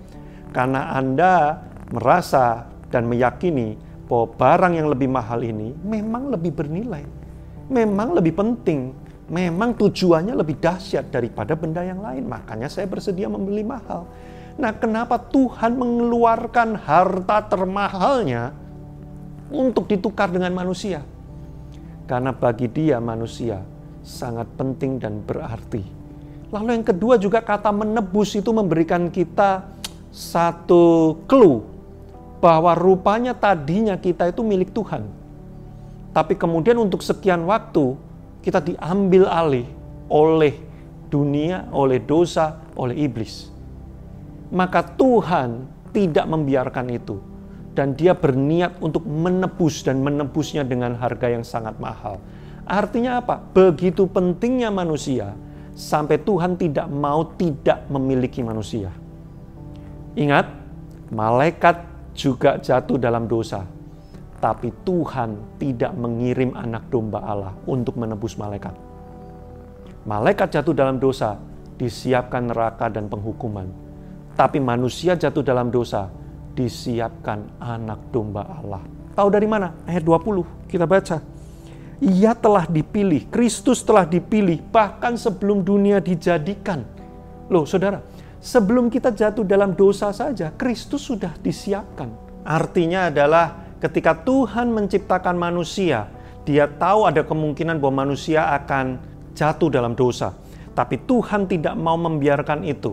Karena Anda merasa dan meyakini bahwa barang yang lebih mahal ini memang lebih bernilai, memang lebih penting, memang tujuannya lebih dahsyat daripada benda yang lain. Makanya saya bersedia membeli mahal. Nah, kenapa Tuhan mengeluarkan harta termahalnya untuk ditukar dengan manusia? Karena bagi Dia manusia sangat penting dan berarti. Lalu yang kedua juga kata menebus itu memberikan kita satu clue bahwa rupanya tadinya kita itu milik Tuhan. Tapi kemudian untuk sekian waktu kita diambil alih oleh dunia, oleh dosa, oleh iblis. Maka Tuhan tidak membiarkan itu. Dan Dia berniat untuk menebus dan menebusnya dengan harga yang sangat mahal. Artinya apa? Begitu pentingnya manusia sampai Tuhan tidak mau tidak memiliki manusia. Ingat, malaikat juga jatuh dalam dosa. Tapi Tuhan tidak mengirim anak domba Allah untuk menebus malaikat. Malaikat jatuh dalam dosa, disiapkan neraka dan penghukuman. Tapi manusia jatuh dalam dosa, disiapkan anak domba Allah. Tahu dari mana? Ayat 20, kita baca. Ia telah dipilih, Kristus telah dipilih, bahkan sebelum dunia dijadikan. Loh saudara, sebelum kita jatuh dalam dosa saja, Kristus sudah disiapkan. Artinya adalah ketika Tuhan menciptakan manusia, Dia tahu ada kemungkinan bahwa manusia akan jatuh dalam dosa. Tapi Tuhan tidak mau membiarkan itu.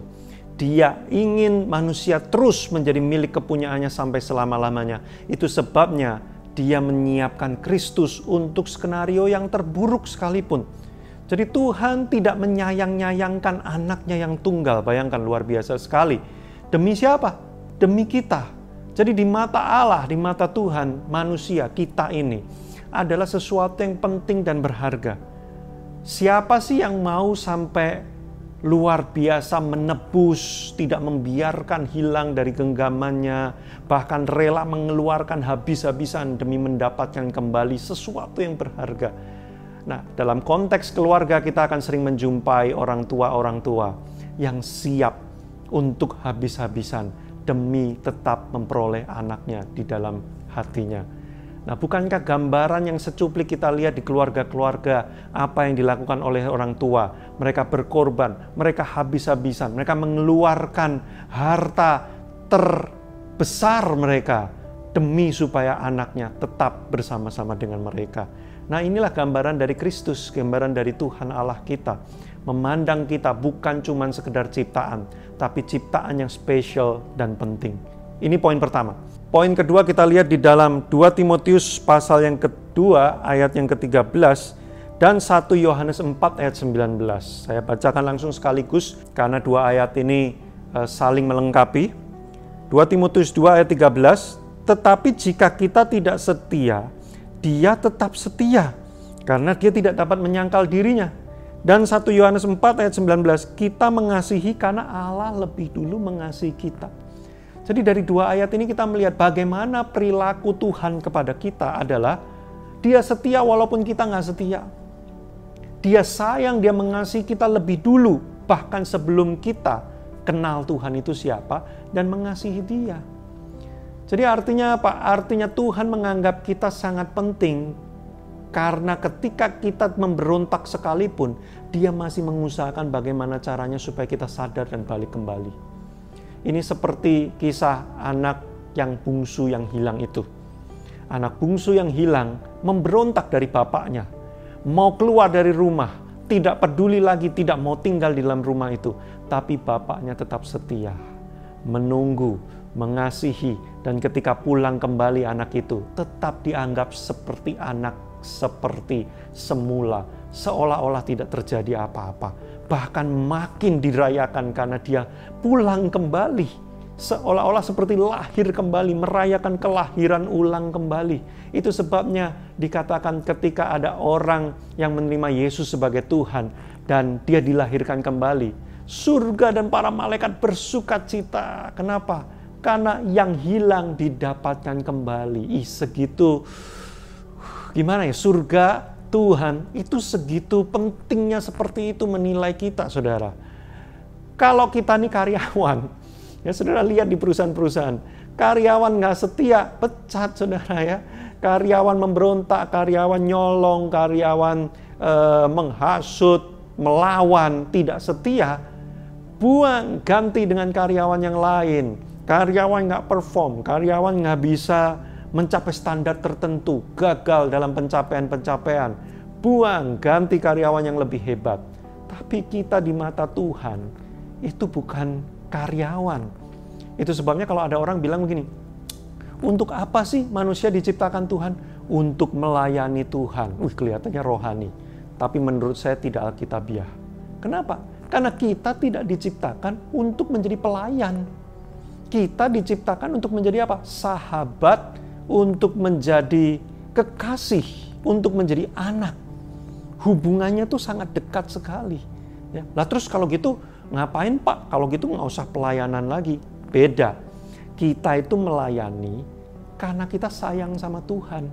Dia ingin manusia terus menjadi milik kepunyaannya sampai selama-lamanya. Itu sebabnya Dia menyiapkan Kristus untuk skenario yang terburuk sekalipun. Jadi Tuhan tidak menyayang-nyayangkan anaknya yang tunggal. Bayangkan, luar biasa sekali. Demi siapa? Demi kita. Jadi di mata Allah, di mata Tuhan, manusia, kita ini adalah sesuatu yang penting dan berharga. Siapa sih yang mau sampai luar biasa menebus, tidak membiarkan hilang dari genggamannya, bahkan rela mengeluarkan habis-habisan demi mendapatkan kembali sesuatu yang berharga. Nah, dalam konteks keluarga kita akan sering menjumpai orang tua yang siap untuk habis-habisan demi tetap memperoleh anaknya di dalam hatinya. Nah, bukankah gambaran yang secuplik kita lihat di keluarga-keluarga apa yang dilakukan oleh orang tua? Mereka berkorban, mereka habis-habisan, mereka mengeluarkan harta terbesar mereka demi supaya anaknya tetap bersama-sama dengan mereka. Nah, inilah gambaran dari Kristus, gambaran dari Tuhan Allah kita. Memandang kita bukan cuma sekedar ciptaan, tapi ciptaan yang spesial dan penting. Ini poin pertama. Poin kedua kita lihat di dalam 2 Timotius pasal yang kedua ayat yang ke-13 dan 1 Yohanes 4 ayat 19. Saya bacakan langsung sekaligus karena dua ayat ini saling melengkapi. 2 Timotius 2 ayat 13, tetapi jika kita tidak setia, Dia tetap setia karena Dia tidak dapat menyangkal dirinya. Dan 1 Yohanes 4 ayat 19, kita mengasihi karena Allah lebih dulu mengasihi kita. Jadi dari dua ayat ini kita melihat bagaimana perilaku Tuhan kepada kita adalah Dia setia walaupun kita nggak setia. Dia sayang, Dia mengasihi kita lebih dulu, bahkan sebelum kita kenal Tuhan itu siapa, dan mengasihi Dia. Jadi artinya apa? Artinya Tuhan menganggap kita sangat penting, karena ketika kita memberontak sekalipun, Dia masih mengusahakan bagaimana caranya supaya kita sadar dan balik kembali. Ini seperti kisah anak yang bungsu yang hilang itu. Anak bungsu yang hilang memberontak dari bapaknya, mau keluar dari rumah, tidak peduli lagi, tidak mau tinggal di dalam rumah itu. Tapi bapaknya tetap setia, menunggu, mengasihi, dan ketika pulang kembali anak itu tetap dianggap seperti anak, seperti semula, seolah-olah tidak terjadi apa-apa. Bahkan makin dirayakan karena dia pulang kembali, seolah-olah seperti lahir kembali, merayakan kelahiran ulang kembali. Itu sebabnya dikatakan ketika ada orang yang menerima Yesus sebagai Tuhan dan dia dilahirkan kembali, surga dan para malaikat bersukacita. Kenapa? Karena yang hilang didapatkan kembali. Segitu, gimana ya, surga Tuhan itu segitu pentingnya, seperti itu menilai kita, saudara. Kalau kita nih karyawan, ya saudara lihat di perusahaan-perusahaan, karyawan nggak setia, pecat saudara ya. Karyawan memberontak, karyawan nyolong, karyawan menghasut, melawan, tidak setia, buang, ganti dengan karyawan yang lain. Karyawan nggak perform, karyawan nggak bisa mencapai standar tertentu, gagal dalam pencapaian-pencapaian, buang, ganti karyawan yang lebih hebat. Tapi kita di mata Tuhan itu bukan karyawan. Itu sebabnya kalau ada orang bilang begini, untuk apa sih manusia diciptakan Tuhan? Untuk melayani Tuhan. Kelihatannya rohani, tapi menurut saya tidak alkitabiah. Kenapa? Karena kita tidak diciptakan untuk menjadi pelayan. Kita diciptakan untuk menjadi apa? Sahabat, untuk menjadi kekasih, untuk menjadi anak. Hubungannya tuh sangat dekat sekali. Ya. Lah terus kalau gitu ngapain Pak? Kalau gitu nggak usah pelayanan lagi. Beda. Kita itu melayani karena kita sayang sama Tuhan.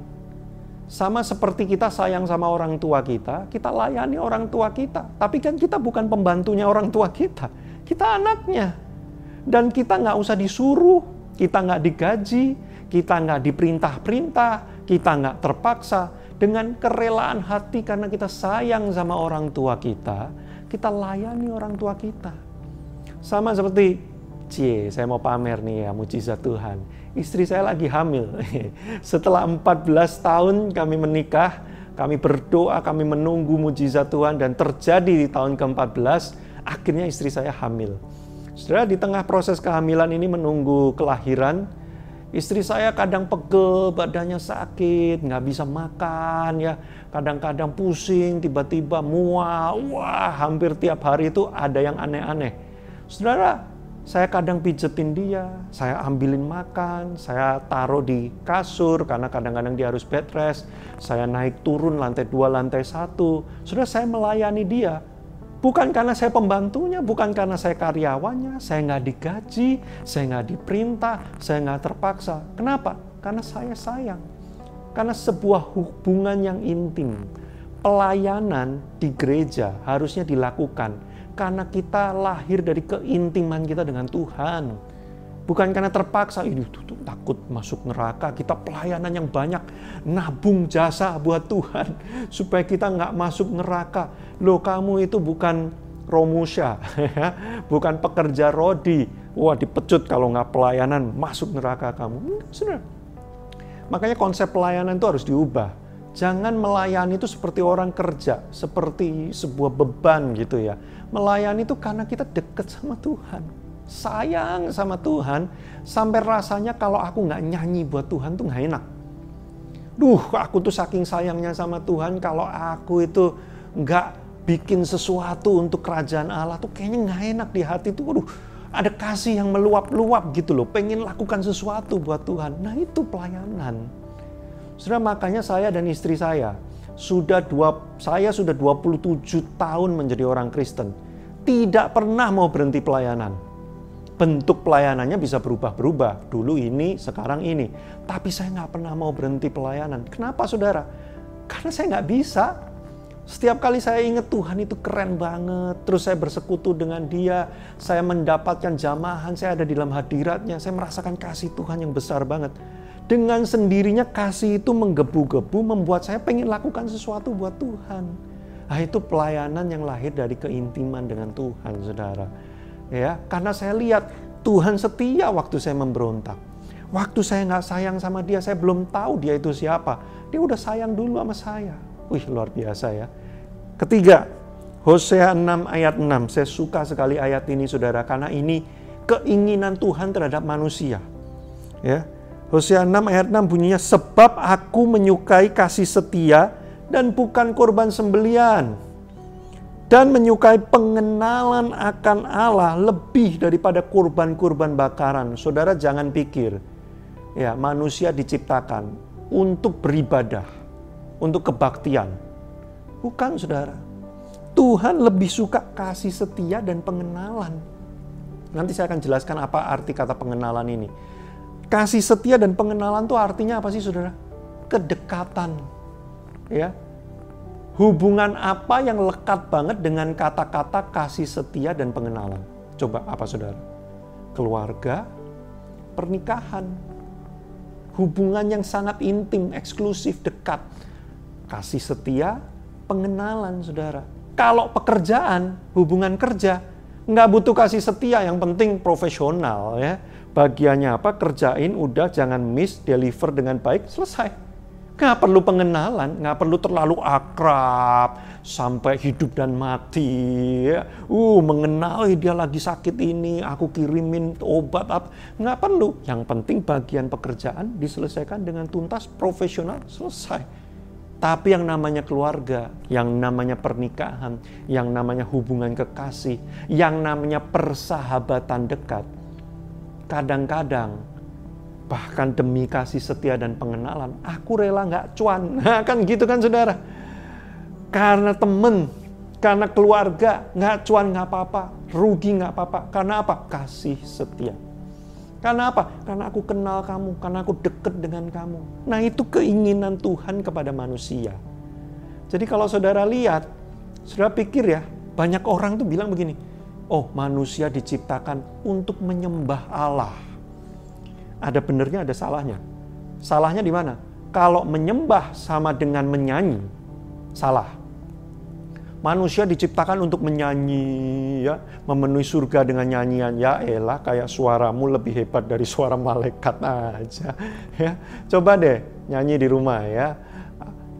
Sama seperti kita sayang sama orang tua kita layani orang tua kita. Tapi kan kita bukan pembantunya orang tua kita. Kita anaknya. Dan kita nggak usah disuruh, kita nggak digaji, kita nggak diperintah-perintah, kita nggak terpaksa. Dengan kerelaan hati karena kita sayang sama orang tua kita layani orang tua kita. Sama seperti, saya mau pamer nih ya, mujizat Tuhan. Istri saya lagi hamil. Setelah 14 tahun kami menikah, kami berdoa, kami menunggu mujizat Tuhan, dan terjadi di tahun ke-14, akhirnya istri saya hamil. Saudara, di tengah proses kehamilan ini menunggu kelahiran, istri saya kadang pegel, badannya sakit, nggak bisa makan ya. Kadang-kadang pusing, tiba-tiba mual. Wah, hampir tiap hari itu ada yang aneh-aneh. Saudara, saya kadang pijetin dia, saya ambilin makan, saya taruh di kasur karena kadang-kadang dia harus bed rest. Saya naik turun lantai 2, lantai 1. Saudara, saya melayani dia. Bukan karena saya pembantunya, bukan karena saya karyawannya, saya nggak digaji, saya nggak diperintah, saya nggak terpaksa. Kenapa? Karena saya sayang. Karena sebuah hubungan yang intim. Pelayanan di gereja harusnya dilakukan karena kita lahir dari keintiman kita dengan Tuhan. Bukan karena terpaksa, ini takut masuk neraka, kita pelayanan yang banyak, nabung jasa buat Tuhan, supaya kita nggak masuk neraka. Loh, kamu itu bukan Romusha, bukan pekerja rodi, wah dipecut kalau nggak pelayanan, masuk neraka kamu. Saudara, makanya konsep pelayanan itu harus diubah. Jangan melayani itu seperti orang kerja, seperti sebuah beban gitu ya. Melayani itu karena kita dekat sama Tuhan. Sayang sama Tuhan, sampai rasanya kalau aku nggak nyanyi buat Tuhan tuh nggak enak. Aku tuh saking sayangnya sama Tuhan, kalau aku itu nggak bikin sesuatu untuk kerajaan Allah tuh kayaknya nggak enak di hati tuh. Ada kasih yang meluap-luap gitu loh, pengen lakukan sesuatu buat Tuhan. Nah itu pelayanan. Saudara, makanya saya dan istri saya sudah 27 tahun menjadi orang Kristen. Tidak pernah mau berhenti pelayanan. Bentuk pelayanannya bisa berubah-berubah. Dulu ini, sekarang ini. Tapi saya nggak pernah mau berhenti pelayanan. Kenapa saudara? Karena saya nggak bisa. Setiap kali saya ingat Tuhan itu keren banget, terus saya bersekutu dengan Dia, saya mendapatkan jamahan, saya ada di dalam hadiratnya, saya merasakan kasih Tuhan yang besar banget. Dengan sendirinya kasih itu menggebu-gebu membuat saya pengen lakukan sesuatu buat Tuhan. Nah, itu pelayanan yang lahir dari keintiman dengan Tuhan, saudara. Ya, karena saya lihat Tuhan setia waktu saya memberontak. Waktu saya nggak sayang sama Dia, saya belum tahu Dia itu siapa. Dia udah sayang dulu sama saya. Wih, luar biasa ya. Ketiga, Hosea 6 ayat 6. Saya suka sekali ayat ini, saudara, karena ini keinginan Tuhan terhadap manusia. Ya, Hosea 6 ayat 6 bunyinya, sebab aku menyukai kasih setia dan bukan korban sembelian, dan menyukai pengenalan akan Allah lebih daripada kurban-kurban bakaran. Saudara jangan pikir, ya, manusia diciptakan untuk beribadah, untuk kebaktian. Bukan, saudara. Tuhan lebih suka kasih setia dan pengenalan. Nanti saya akan jelaskan apa arti kata pengenalan ini. Kasih setia dan pengenalan itu artinya apa sih, saudara? Kedekatan. Ya. Hubungan apa yang lekat banget dengan kata-kata kasih setia dan pengenalan? Coba apa, saudara? Keluarga, pernikahan. Hubungan yang sangat intim, eksklusif, dekat. Kasih setia, pengenalan, saudara. Kalau pekerjaan, hubungan kerja, nggak butuh kasih setia, yang penting profesional ya. Bagiannya apa? Kerjain, udah, jangan miss, deliver dengan baik, selesai. Nggak perlu pengenalan, nggak perlu terlalu akrab, sampai hidup dan mati. Ya. Mengenal dia lagi sakit ini, aku kirimin obat apa. Nggak perlu. Yang penting bagian pekerjaan diselesaikan dengan tuntas, profesional, selesai. Tapi yang namanya keluarga, yang namanya pernikahan, yang namanya hubungan kekasih, yang namanya persahabatan dekat, kadang-kadang bahkan demi kasih setia dan pengenalan, aku rela nggak cuan. Nah, kan gitu kan, saudara? Karena temen, karena keluarga, nggak cuan nggak apa-apa, rugi nggak apa-apa. Karena apa? Kasih setia. Karena apa? Karena aku kenal kamu, karena aku dekat dengan kamu. Nah, itu keinginan Tuhan kepada manusia. Jadi kalau saudara lihat, saudara pikir ya, banyak orang tuh bilang begini, oh, manusia diciptakan untuk menyembah Allah. Ada benernya, ada salahnya. Salahnya di mana? Kalau menyembah sama dengan menyanyi, salah. Manusia diciptakan untuk menyanyi, ya, memenuhi surga dengan nyanyian. Ya elah, kayak suaramu lebih hebat dari suara malaikat aja. Ya, coba deh nyanyi di rumah ya.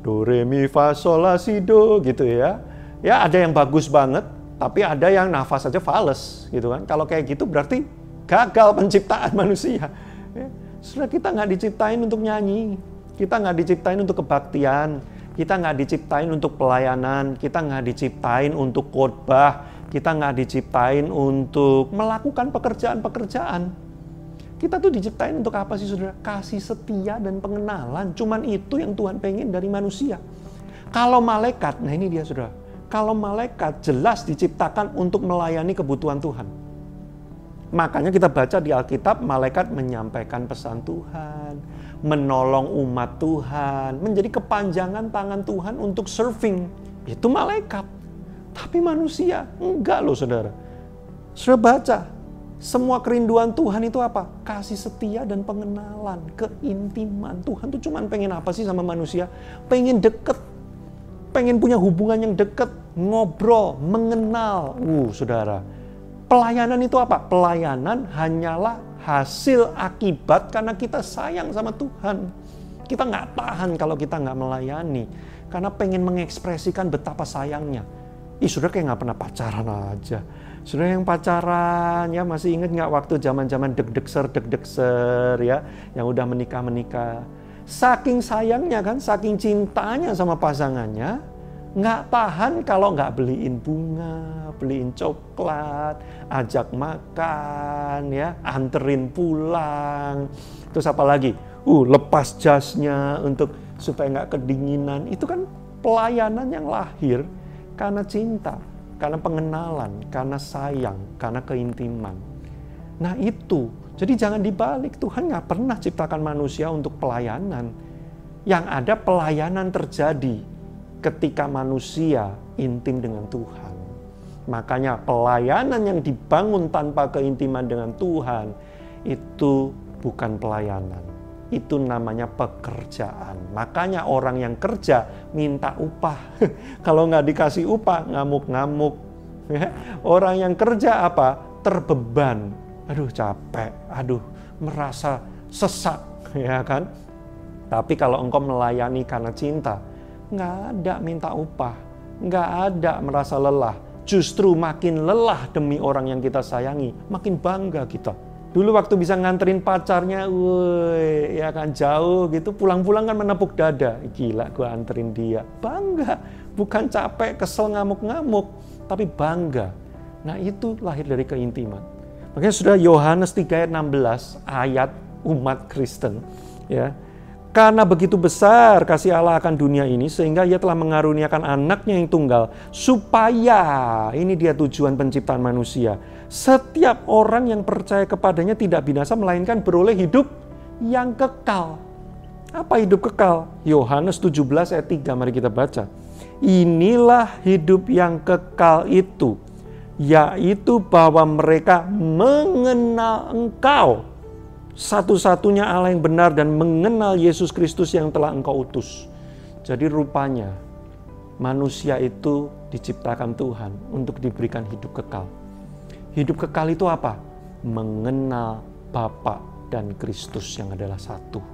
Do re mi fa sol la si do gitu ya. Ya, ada yang bagus banget, tapi ada yang nafas aja fales gitu kan. Kalau kayak gitu berarti gagal penciptaan manusia. Ya, sudah, kita nggak diciptain untuk nyanyi, kita nggak diciptain untuk kebaktian. Kita nggak diciptain untuk pelayanan, kita nggak diciptain untuk khotbah, kita nggak diciptain untuk melakukan pekerjaan-pekerjaan. Kita tuh diciptain untuk apa sih, saudara? Kasih setia dan pengenalan. Cuman itu yang Tuhan pengen dari manusia. Kalau malaikat, nah ini dia, saudara. Kalau malaikat jelas diciptakan untuk melayani kebutuhan Tuhan. Makanya kita baca di Alkitab, malaikat menyampaikan pesan Tuhan, menolong umat Tuhan, menjadi kepanjangan tangan Tuhan untuk serving. Itu malaikat. Tapi manusia, enggak loh, saudara. Saudara baca, semua kerinduan Tuhan itu apa? Kasih setia dan pengenalan, keintiman. Tuhan tuh cuman pengen apa sih sama manusia? Pengen deket, pengen punya hubungan yang deket, ngobrol, mengenal. Saudara, pelayanan itu apa? Pelayanan hanyalah hasil akibat karena kita sayang sama Tuhan. Kita nggak tahan kalau kita nggak melayani. Karena pengen mengekspresikan betapa sayangnya. Saudara kayak nggak pernah pacaran aja. Saudara yang pacaran, ya masih ingat nggak waktu zaman-zaman deg-degser ya, yang udah menikah. Saking sayangnya kan, saking cintanya sama pasangannya, nggak tahan kalau nggak beliin bunga, beliin coklat, ajak makan, ya, anterin pulang. Terus apa lagi? Lepas jasnya untuk supaya nggak kedinginan. Itu kan pelayanan yang lahir karena cinta, karena pengenalan, karena sayang, karena keintiman. Nah itu, jadi jangan dibalik. Tuhan nggak pernah ciptakan manusia untuk pelayanan. Yang ada pelayanan terjadi ketika manusia intim dengan Tuhan. Makanya pelayanan yang dibangun tanpa keintiman dengan Tuhan itu bukan pelayanan. Itu namanya pekerjaan. Makanya orang yang kerja minta upah. Kalau nggak dikasih upah, ngamuk-ngamuk. Orang yang kerja apa? Terbeban. Aduh capek, aduh merasa sesak, ya kan? Tapi kalau engkau melayani karena cinta, nggak ada minta upah, nggak ada merasa lelah. Justru makin lelah demi orang yang kita sayangi, makin bangga kita. Dulu waktu bisa nganterin pacarnya, woi, ya kan jauh gitu, pulang-pulang kan menepuk dada. Gila, gue anterin dia. Bangga, bukan capek, kesel, ngamuk-ngamuk, tapi bangga. Nah itu lahir dari keintiman. Makanya sudah Yohanes 3 ayat 16, ayat umat Kristen. Ya, karena begitu besar kasih Allah akan dunia ini, sehingga ia telah mengaruniakan anaknya yang tunggal, supaya, ini dia tujuan penciptaan manusia, setiap orang yang percaya kepadanya tidak binasa, melainkan beroleh hidup yang kekal. Apa hidup kekal? Yohanes 17 ayat 3, mari kita baca. Inilah hidup yang kekal itu, yaitu bahwa mereka mengenal Engkau, satu-satunya Allah yang benar, dan mengenal Yesus Kristus yang telah Engkau utus. Jadi rupanya manusia itu diciptakan Tuhan untuk diberikan hidup kekal. Hidup kekal itu apa? Mengenal Bapa dan Kristus yang adalah satu.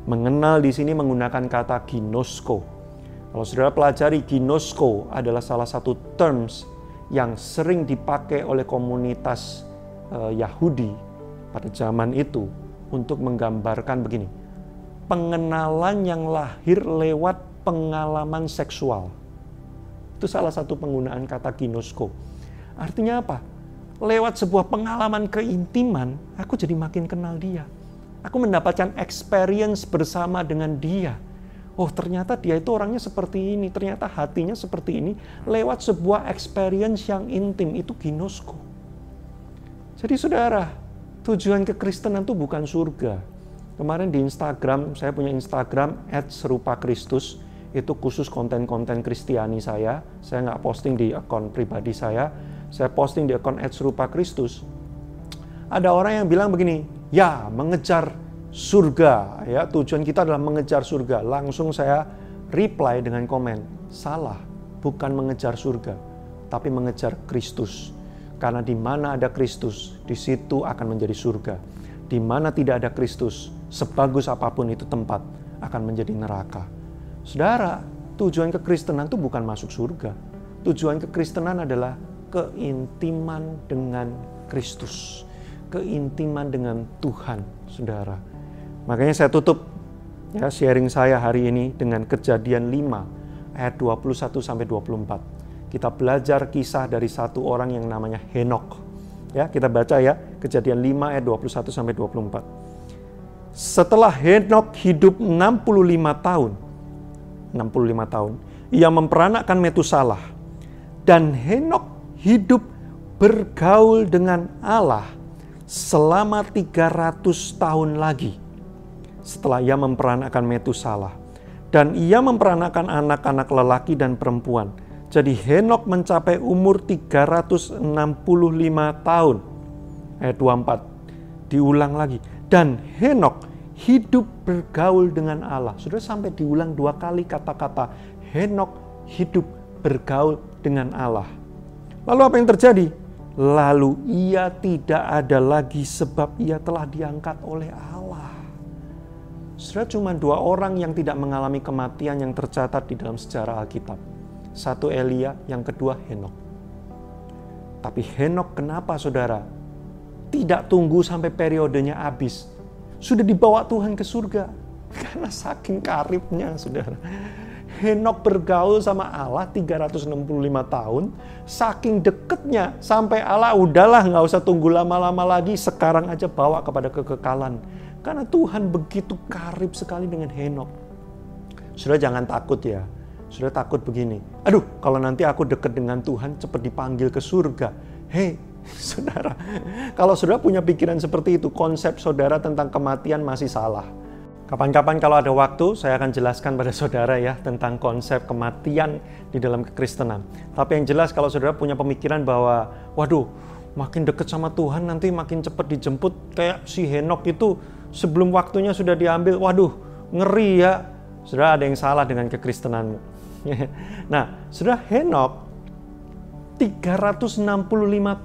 Mengenal di sini menggunakan kata ginosko. Kalau saudara pelajari, ginosko adalah salah satu terms yang sering dipakai oleh komunitas Yahudi pada zaman itu untuk menggambarkan begini. Pengenalan yang lahir lewat pengalaman seksual. Itu salah satu penggunaan kata ginosko. Artinya apa? Lewat sebuah pengalaman keintiman, aku jadi makin kenal dia. Aku mendapatkan experience bersama dengan dia. Oh ternyata dia itu orangnya seperti ini, ternyata hatinya seperti ini. Lewat sebuah experience yang intim, itu ginosko. Jadi saudara, tujuan kekristenan itu bukan surga. Kemarin di Instagram, saya punya Instagram @serupakristus. Itu khusus konten-konten Kristiani saya. Saya nggak posting di akun pribadi saya posting di akun @serupakristus. Ada orang yang bilang begini, ya mengejar surga, ya tujuan kita adalah mengejar surga. Langsung saya reply dengan komen, salah, bukan mengejar surga, tapi mengejar Kristus. Karena di mana ada Kristus, di situ akan menjadi surga. Di mana tidak ada Kristus, sebagus apapun itu tempat, akan menjadi neraka. Saudara, tujuan kekristenan itu bukan masuk surga. Tujuan kekristenan adalah keintiman dengan Kristus. Keintiman dengan Tuhan, saudara. Makanya saya tutup ya sharing saya hari ini dengan Kejadian 5 ayat 21-24. Kita belajar kisah dari satu orang yang namanya Henokh. Ya, kita baca ya, Kejadian 5 ayat 21-24. Setelah Henokh hidup 65 tahun, ia memperanakkan Metusalah. Dan Henokh hidup bergaul dengan Allah selama 300 tahun lagi setelah ia memperanakkan Metusalah. Dan ia memperanakkan anak-anak lelaki dan perempuan. Jadi Henokh mencapai umur 365 tahun. Ayat 24. Diulang lagi. Dan Henokh hidup bergaul dengan Allah. Sudah sampai diulang 2 kali kata-kata Henokh hidup bergaul dengan Allah. Lalu apa yang terjadi? Lalu ia tidak ada lagi sebab ia telah diangkat oleh Allah. Sudah cuma 2 orang yang tidak mengalami kematian yang tercatat di dalam sejarah Alkitab. Satu Elia, yang kedua Henokh. Tapi Henokh kenapa saudara? Tidak tunggu sampai periodenya habis. Sudah dibawa Tuhan ke surga. Karena saking karibnya saudara. Henokh bergaul sama Allah 365 tahun. Saking deketnya sampai Allah udahlah gak usah tunggu lama-lama lagi. Sekarang aja bawa kepada kekekalan. Karena Tuhan begitu karib sekali dengan Henokh. Saudara jangan takut ya. Saudara takut begini. Aduh kalau nanti aku dekat dengan Tuhan cepat dipanggil ke surga. Hei saudara. Kalau saudara punya pikiran seperti itu. Konsep saudara tentang kematian masih salah. Kapan-kapan kalau ada waktu, saya akan jelaskan pada saudara ya tentang konsep kematian di dalam kekristenan. Tapi yang jelas kalau saudara punya pemikiran bahwa, waduh, makin dekat sama Tuhan nanti makin cepat dijemput, kayak si Henok itu sebelum waktunya sudah diambil, waduh, ngeri ya. Saudara, ada yang salah dengan kekristenanmu. Nah, saudara, Henok 365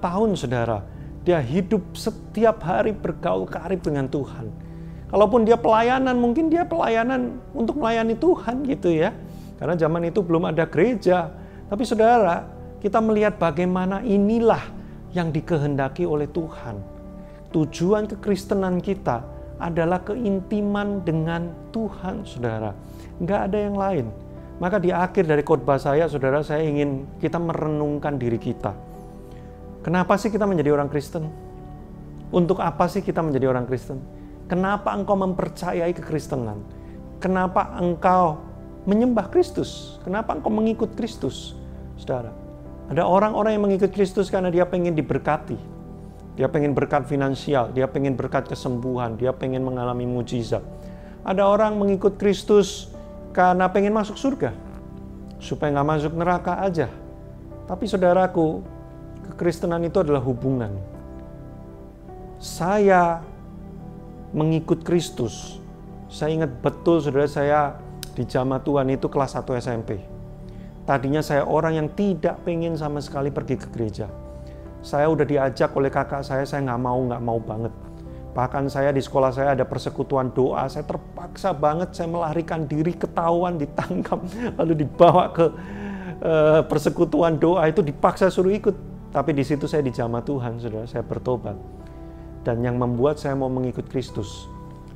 tahun saudara, dia hidup setiap hari bergaul karib dengan Tuhan. Kalaupun dia pelayanan, mungkin dia pelayanan untuk melayani Tuhan gitu ya. Karena zaman itu belum ada gereja. Tapi saudara, kita melihat bagaimana inilah yang dikehendaki oleh Tuhan. Tujuan kekristenan kita adalah keintiman dengan Tuhan, saudara. Nggak ada yang lain. Maka di akhir dari khotbah saya, saudara, saya ingin kita merenungkan diri kita. Kenapa sih kita menjadi orang Kristen? Untuk apa sih kita menjadi orang Kristen? Kenapa engkau mempercayai kekristenan? Kenapa engkau menyembah Kristus? Kenapa engkau mengikut Kristus? Saudara, ada orang-orang yang mengikut Kristus karena dia pengen diberkati. Dia pengen berkat finansial, dia pengen berkat kesembuhan, dia pengen mengalami mujizat. Ada orang mengikut Kristus karena pengen masuk surga, supaya nggak masuk neraka aja. Tapi saudaraku, kekristenan itu adalah hubungan. Saya mengikut Kristus. Saya ingat betul saudara, saya di jamaah Tuhan itu kelas 1 SMP. Tadinya saya orang yang tidak pengen sama sekali pergi ke gereja. Saya udah diajak oleh kakak saya nggak mau banget. Bahkan saya di sekolah saya ada persekutuan doa, saya terpaksa banget, saya melarikan diri, ketahuan, ditangkap, lalu dibawa ke persekutuan doa itu, dipaksa suruh ikut. Tapi di situ saya di jamaah Tuhan, saudara, saya bertobat. Dan yang membuat saya mau mengikut Kristus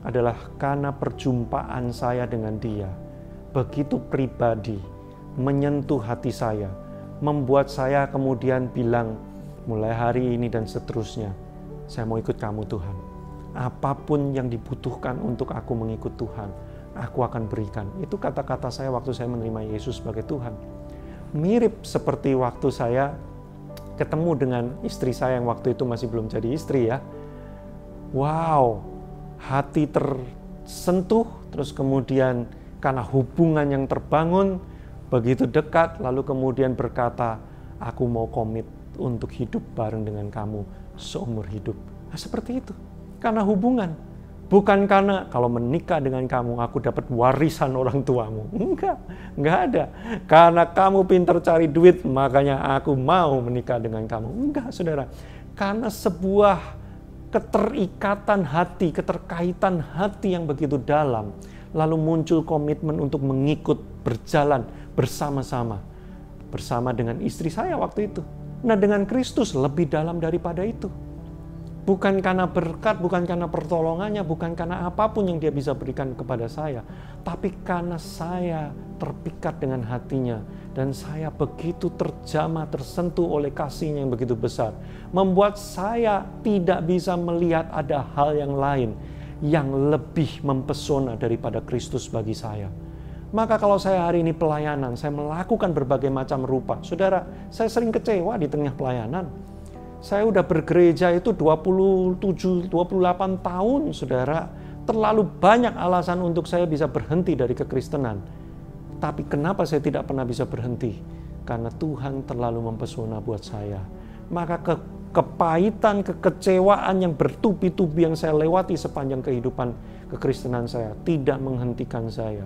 adalah karena perjumpaan saya dengan Dia. Begitu pribadi, menyentuh hati saya, membuat saya kemudian bilang, mulai hari ini dan seterusnya, saya mau ikut kamu Tuhan. Apapun yang dibutuhkan untuk aku mengikut Tuhan, aku akan berikan. Itu kata-kata saya waktu saya menerima Yesus sebagai Tuhan. Mirip seperti waktu saya ketemu dengan istri saya yang waktu itu masih belum jadi istri ya. Wow, hati tersentuh, terus kemudian karena hubungan yang terbangun, begitu dekat, lalu kemudian berkata, aku mau komit untuk hidup bareng dengan kamu seumur hidup. Nah seperti itu, karena hubungan. Bukan karena kalau menikah dengan kamu, aku dapat warisan orang tuamu. Enggak ada. Karena kamu pintar cari duit, makanya aku mau menikah dengan kamu. Enggak, saudara. Karena sebuah keterikatan hati, keterkaitan hati yang begitu dalam, lalu muncul komitmen untuk mengikut, berjalan bersama-sama. Bersama dengan istri saya waktu itu. Nah dengan Kristus lebih dalam daripada itu. Bukan karena berkat, bukan karena pertolongannya, bukan karena apapun yang Dia bisa berikan kepada saya. Tapi karena saya terpikat dengan hatinya. Dan saya begitu terjamah, tersentuh oleh kasih-Nya yang begitu besar. Membuat saya tidak bisa melihat ada hal yang lain yang lebih mempesona daripada Kristus bagi saya. Maka kalau saya hari ini pelayanan, saya melakukan berbagai macam rupa. Saudara, saya sering kecewa di tengah pelayanan. Saya udah bergereja itu 27-28 tahun, saudara. Terlalu banyak alasan untuk saya bisa berhenti dari kekristenan. Tapi kenapa saya tidak pernah bisa berhenti? Karena Tuhan terlalu mempesona buat saya. Maka kepahitan, kekecewaan yang bertubi-tubi yang saya lewati sepanjang kehidupan kekristenan saya tidak menghentikan saya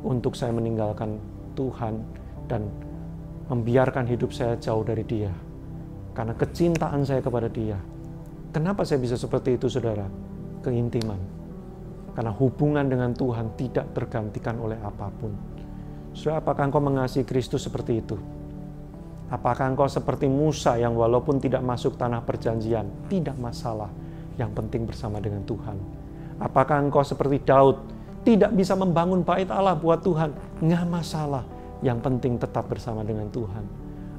untuk saya meninggalkan Tuhan dan membiarkan hidup saya jauh dari Dia. Karena kecintaan saya kepada Dia. Kenapa saya bisa seperti itu, saudara? Keintiman. Karena hubungan dengan Tuhan tidak tergantikan oleh apapun. Saudara, apakah engkau mengasihi Kristus seperti itu? Apakah engkau seperti Musa yang walaupun tidak masuk tanah perjanjian, tidak masalah, yang penting bersama dengan Tuhan? Apakah engkau seperti Daud, tidak bisa membangun bait Allah buat Tuhan? Nggak masalah, yang penting tetap bersama dengan Tuhan.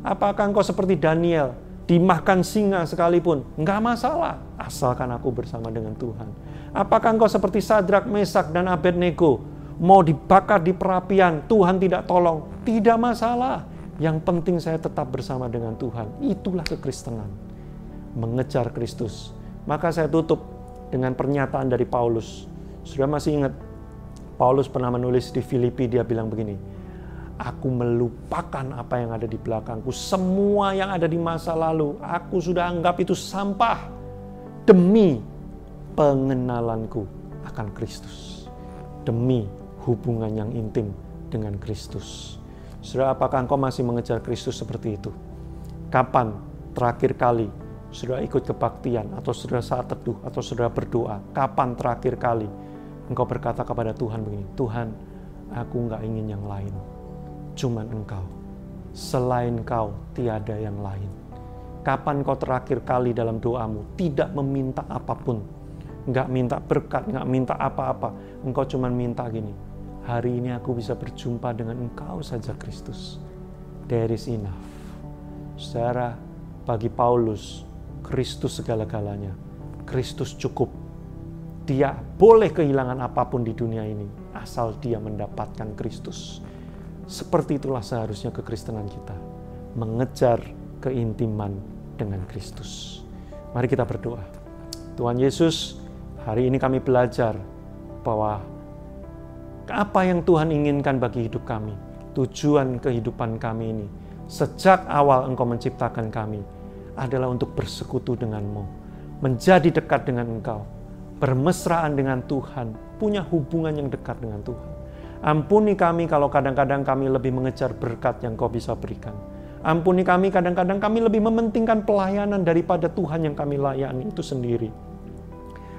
Apakah engkau seperti Daniel, dimakan singa sekalipun, nggak masalah, asalkan aku bersama dengan Tuhan? Apakah engkau seperti Sadrak, Mesak, dan Abednego, mau dibakar di perapian, Tuhan tidak tolong? Tidak masalah, yang penting saya tetap bersama dengan Tuhan. Itulah kekristenan, mengejar Kristus. Maka saya tutup dengan pernyataan dari Paulus. Sudah masih ingat Paulus pernah menulis di Filipi, dia bilang begini, aku melupakan apa yang ada di belakangku, semua yang ada di masa lalu, aku sudah anggap itu sampah demi pengenalanku akan Kristus, demi hubungan yang intim dengan Kristus. Saudara, apakah engkau masih mengejar Kristus seperti itu? Kapan terakhir kali saudara ikut kebaktian, atau saudara saat teduh, atau saudara berdoa? Kapan terakhir kali engkau berkata kepada Tuhan begini, Tuhan, aku nggak ingin yang lain, cuman Engkau. Selain Kau tiada yang lain. Kapan kau terakhir kali dalam doamu tidak meminta apapun, nggak minta berkat, nggak minta apa-apa, engkau cuman minta gini, hari ini aku bisa berjumpa dengan Engkau saja Kristus. There is enough. Saudara, bagi Paulus, Kristus segala-galanya. Kristus cukup. Dia boleh kehilangan apapun di dunia ini, asal dia mendapatkan Kristus. Seperti itulah seharusnya kekristenan kita. Mengejar keintiman dengan Kristus. Mari kita berdoa. Tuhan Yesus, hari ini kami belajar bahwa apa yang Tuhan inginkan bagi hidup kami, tujuan kehidupan kami ini, sejak awal Engkau menciptakan kami, adalah untuk bersekutu dengan-Mu, menjadi dekat dengan Engkau, bermesraan dengan Tuhan, punya hubungan yang dekat dengan Tuhan. Ampuni kami kalau kadang-kadang kami lebih mengejar berkat yang Kau bisa berikan. Ampuni kami kadang-kadang kami lebih mementingkan pelayanan daripada Tuhan yang kami layani itu sendiri.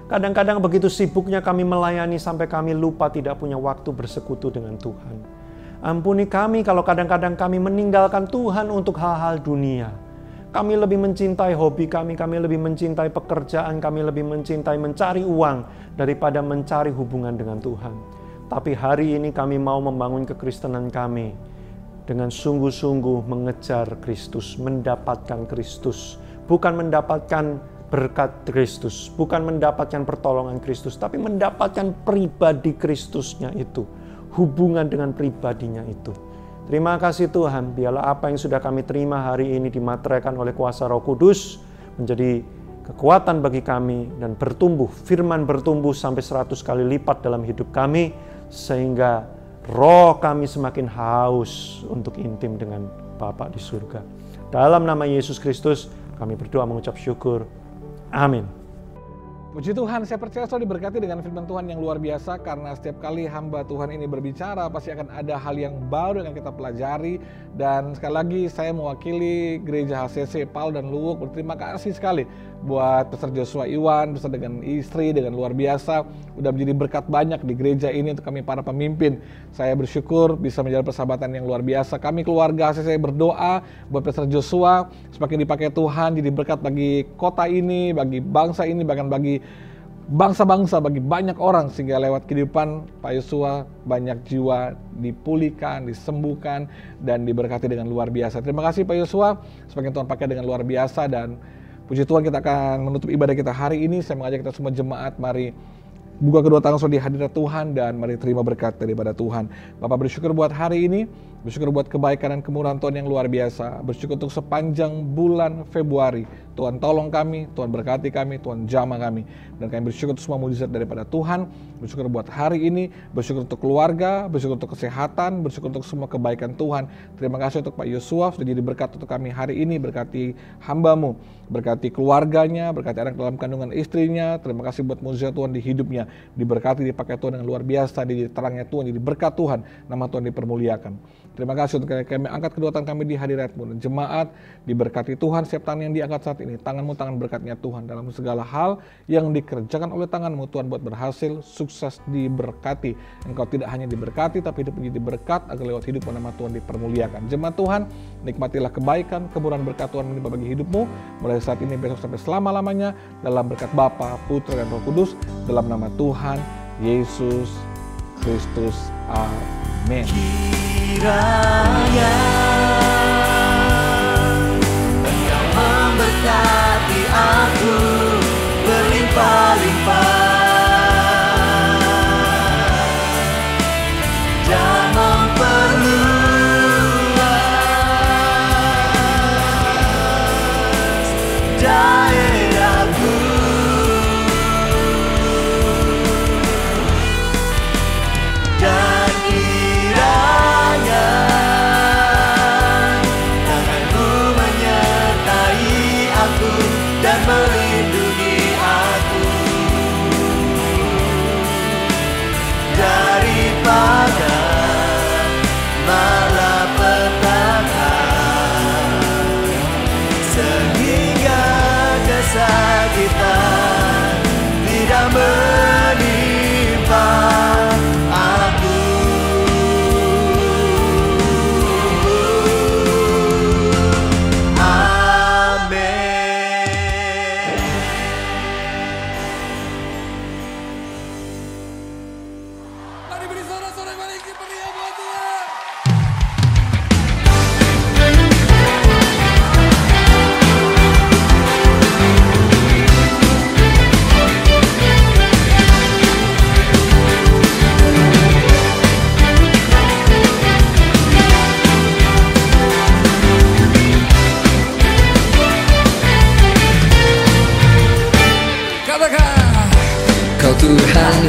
Kadang-kadang begitu sibuknya kami melayani sampai kami lupa tidak punya waktu bersekutu dengan Tuhan. Ampuni kami kalau kadang-kadang kami meninggalkan Tuhan untuk hal-hal dunia. Kami lebih mencintai hobi kami lebih mencintai pekerjaan, kami lebih mencintai mencari uang daripada mencari hubungan dengan Tuhan. Tapi hari ini kami mau membangun kekristenan kami dengan sungguh-sungguh mengejar Kristus, mendapatkan Kristus. Bukan mendapatkan berkat Kristus, bukan mendapatkan pertolongan Kristus, tapi mendapatkan pribadi Kristusnya itu, hubungan dengan pribadinya itu. Terima kasih Tuhan, biarlah apa yang sudah kami terima hari ini dimateraikan oleh kuasa Roh Kudus, menjadi kekuatan bagi kami dan bertumbuh, firman bertumbuh sampai 100 kali lipat dalam hidup kami, sehingga roh kami semakin haus untuk intim dengan Bapa di surga. Dalam nama Yesus Kristus, kami berdoa mengucap syukur. Amin. Puji Tuhan, saya percaya saudara diberkati dengan firman Tuhan yang luar biasa, karena setiap kali hamba Tuhan ini berbicara pasti akan ada hal yang baru yang kita pelajari. Dan sekali lagi saya mewakili Gereja HCC Paul dan Luwuk berterima kasih sekali buat Pastor Joshua Iwan beserta dengan istri, dengan luar biasa udah menjadi berkat banyak di gereja ini untuk kami para pemimpin. Saya bersyukur bisa menjalin persahabatan yang luar biasa. Kami keluarga HCC berdoa buat Pastor Joshua semakin dipakai Tuhan jadi berkat bagi kota ini, bagi bangsa ini, bahkan bagi bangsa-bangsa, bagi banyak orang, sehingga lewat kehidupan Pak Yosua banyak jiwa dipulihkan, disembuhkan, dan diberkati dengan luar biasa. Terima kasih Pak Yosua, semakin Tuhan pakai dengan luar biasa. Dan puji Tuhan, kita akan menutup ibadah kita hari ini. Saya mengajak kita semua jemaat, mari buka kedua tangan saudara di hadirat Tuhan dan mari terima berkat daripada Tuhan. Bapak bersyukur buat hari ini, bersyukur buat kebaikan dan kemurahan Tuhan yang luar biasa. Bersyukur untuk sepanjang bulan Februari. Tuhan tolong kami, Tuhan berkati kami, Tuhan jamah kami. Dan kami bersyukur untuk semua mujizat daripada Tuhan. Bersyukur buat hari ini, bersyukur untuk keluarga, bersyukur untuk kesehatan, bersyukur untuk semua kebaikan Tuhan. Terima kasih untuk Pak Yosua sudah jadi berkat untuk kami hari ini. Berkati hamba-Mu, berkati keluarganya, berkati anak dalam kandungan istrinya. Terima kasih buat mujizat Tuhan di hidupnya. Diberkati, dipakai Tuhan dengan luar biasa, di terangnya Tuhan, jadi berkat Tuhan, nama Tuhan dipermuliakan. Terima kasih untuk kami angkat kedua tangan kami di hadirat-Mu. Dan jemaat diberkati Tuhan, setiap tangan yang diangkat saat ini, tangan-Mu tangan berkatnya Tuhan. Dalam segala hal yang dikerjakan oleh tangan-Mu, Tuhan buat berhasil, sukses, diberkati. Engkau tidak hanya diberkati, tapi hidup menjadi berkat, agar lewat hidup nama Tuhan dipermuliakan. Jemaat Tuhan, nikmatilah kebaikan, kemurahan berkat Tuhan menimpa bagi hidupmu, mulai saat ini, besok sampai selama-lamanya, dalam berkat Bapa, Putra, dan Roh Kudus, dalam nama Tuhan Yesus Kristus. Amin. Kiranya Engkau memberkati aku berlimpah-limpah dan memperluas daerahku.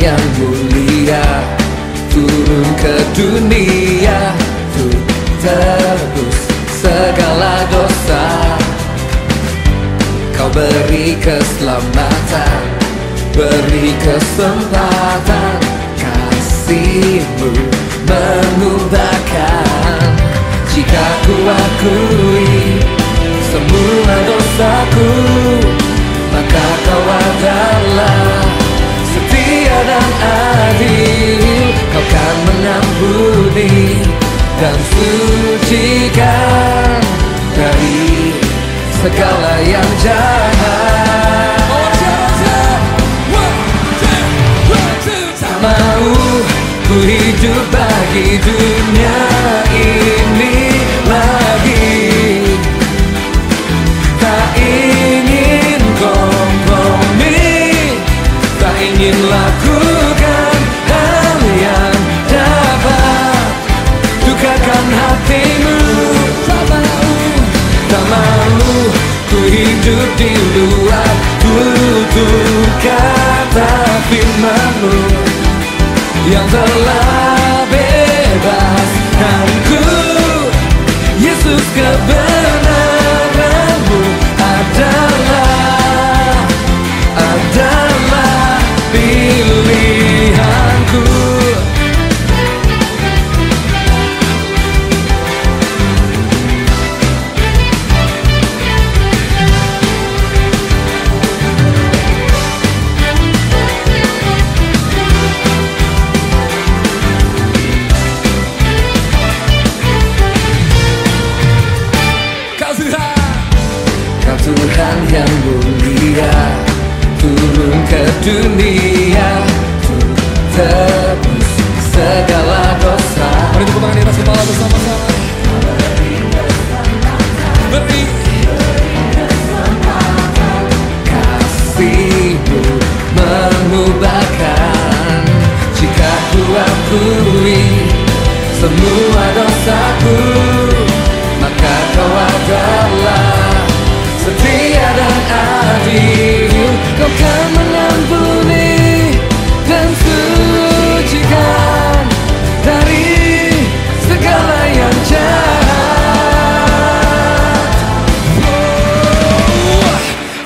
yang mulia turun ke dunia untuk tebus segala dosa. Kau beri keselamatan, beri kesempatan, kasih-Mu mengubahkan. Jika ku akui semua dosaku, maka Kau adalah setia dan adil. Kau kan mengampuni dan sucikan dari segala yang jahat. Tak mau ku hidup bagi dunia ini lagi. Tak ingin kompromi, tak ingin lakukan hal yang dapat dukakan hatimu. Tak mau ku hidup di luar tutur kata firman-Mu yang telah bebaskanku. Yesus, kebenaran-Mu adalah pilihanku. Tuhan yang mulia turun ke dunia untuk tebus segala dosa. Mari tepuk tangan di atas kepala bersama-sama. Beri kesempatan, kasih-Mu mengubahkan. Jika ku akui semua dosaku, maka Kau adalah setia dan adil. Kau kan mengampuni dan sucikan dari segala yang jahat.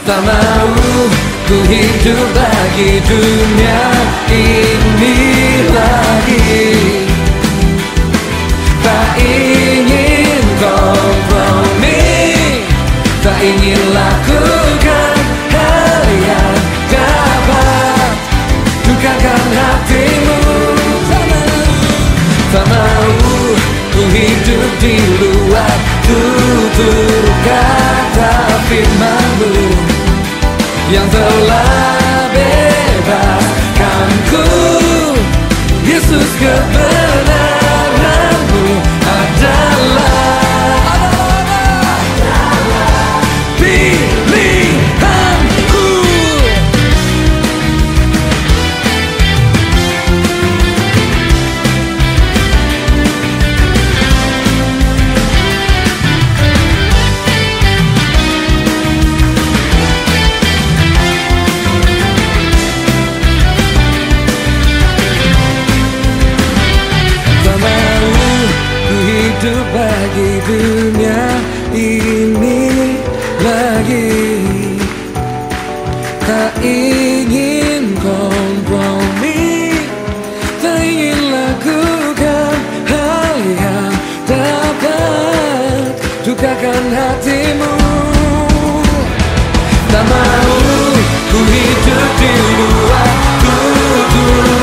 Tak mau ku hidup bagi dunia ini lagi. Tak ingin kompromi, tak ingin lakukan hal yang dapat dukakan hatimu. Tak mau ku hidup di luar tutur kata firman-Mu yang telah bebaskanku. Yesus, kebenaran-Mu adalah pilihanku. Tak mau ku hidup bagi dunia ini lagi. Tak ingin kompromi, tak ingin lakukan hal yang dapat dukakan hatimu. Tak mau ku hidup di luar tutur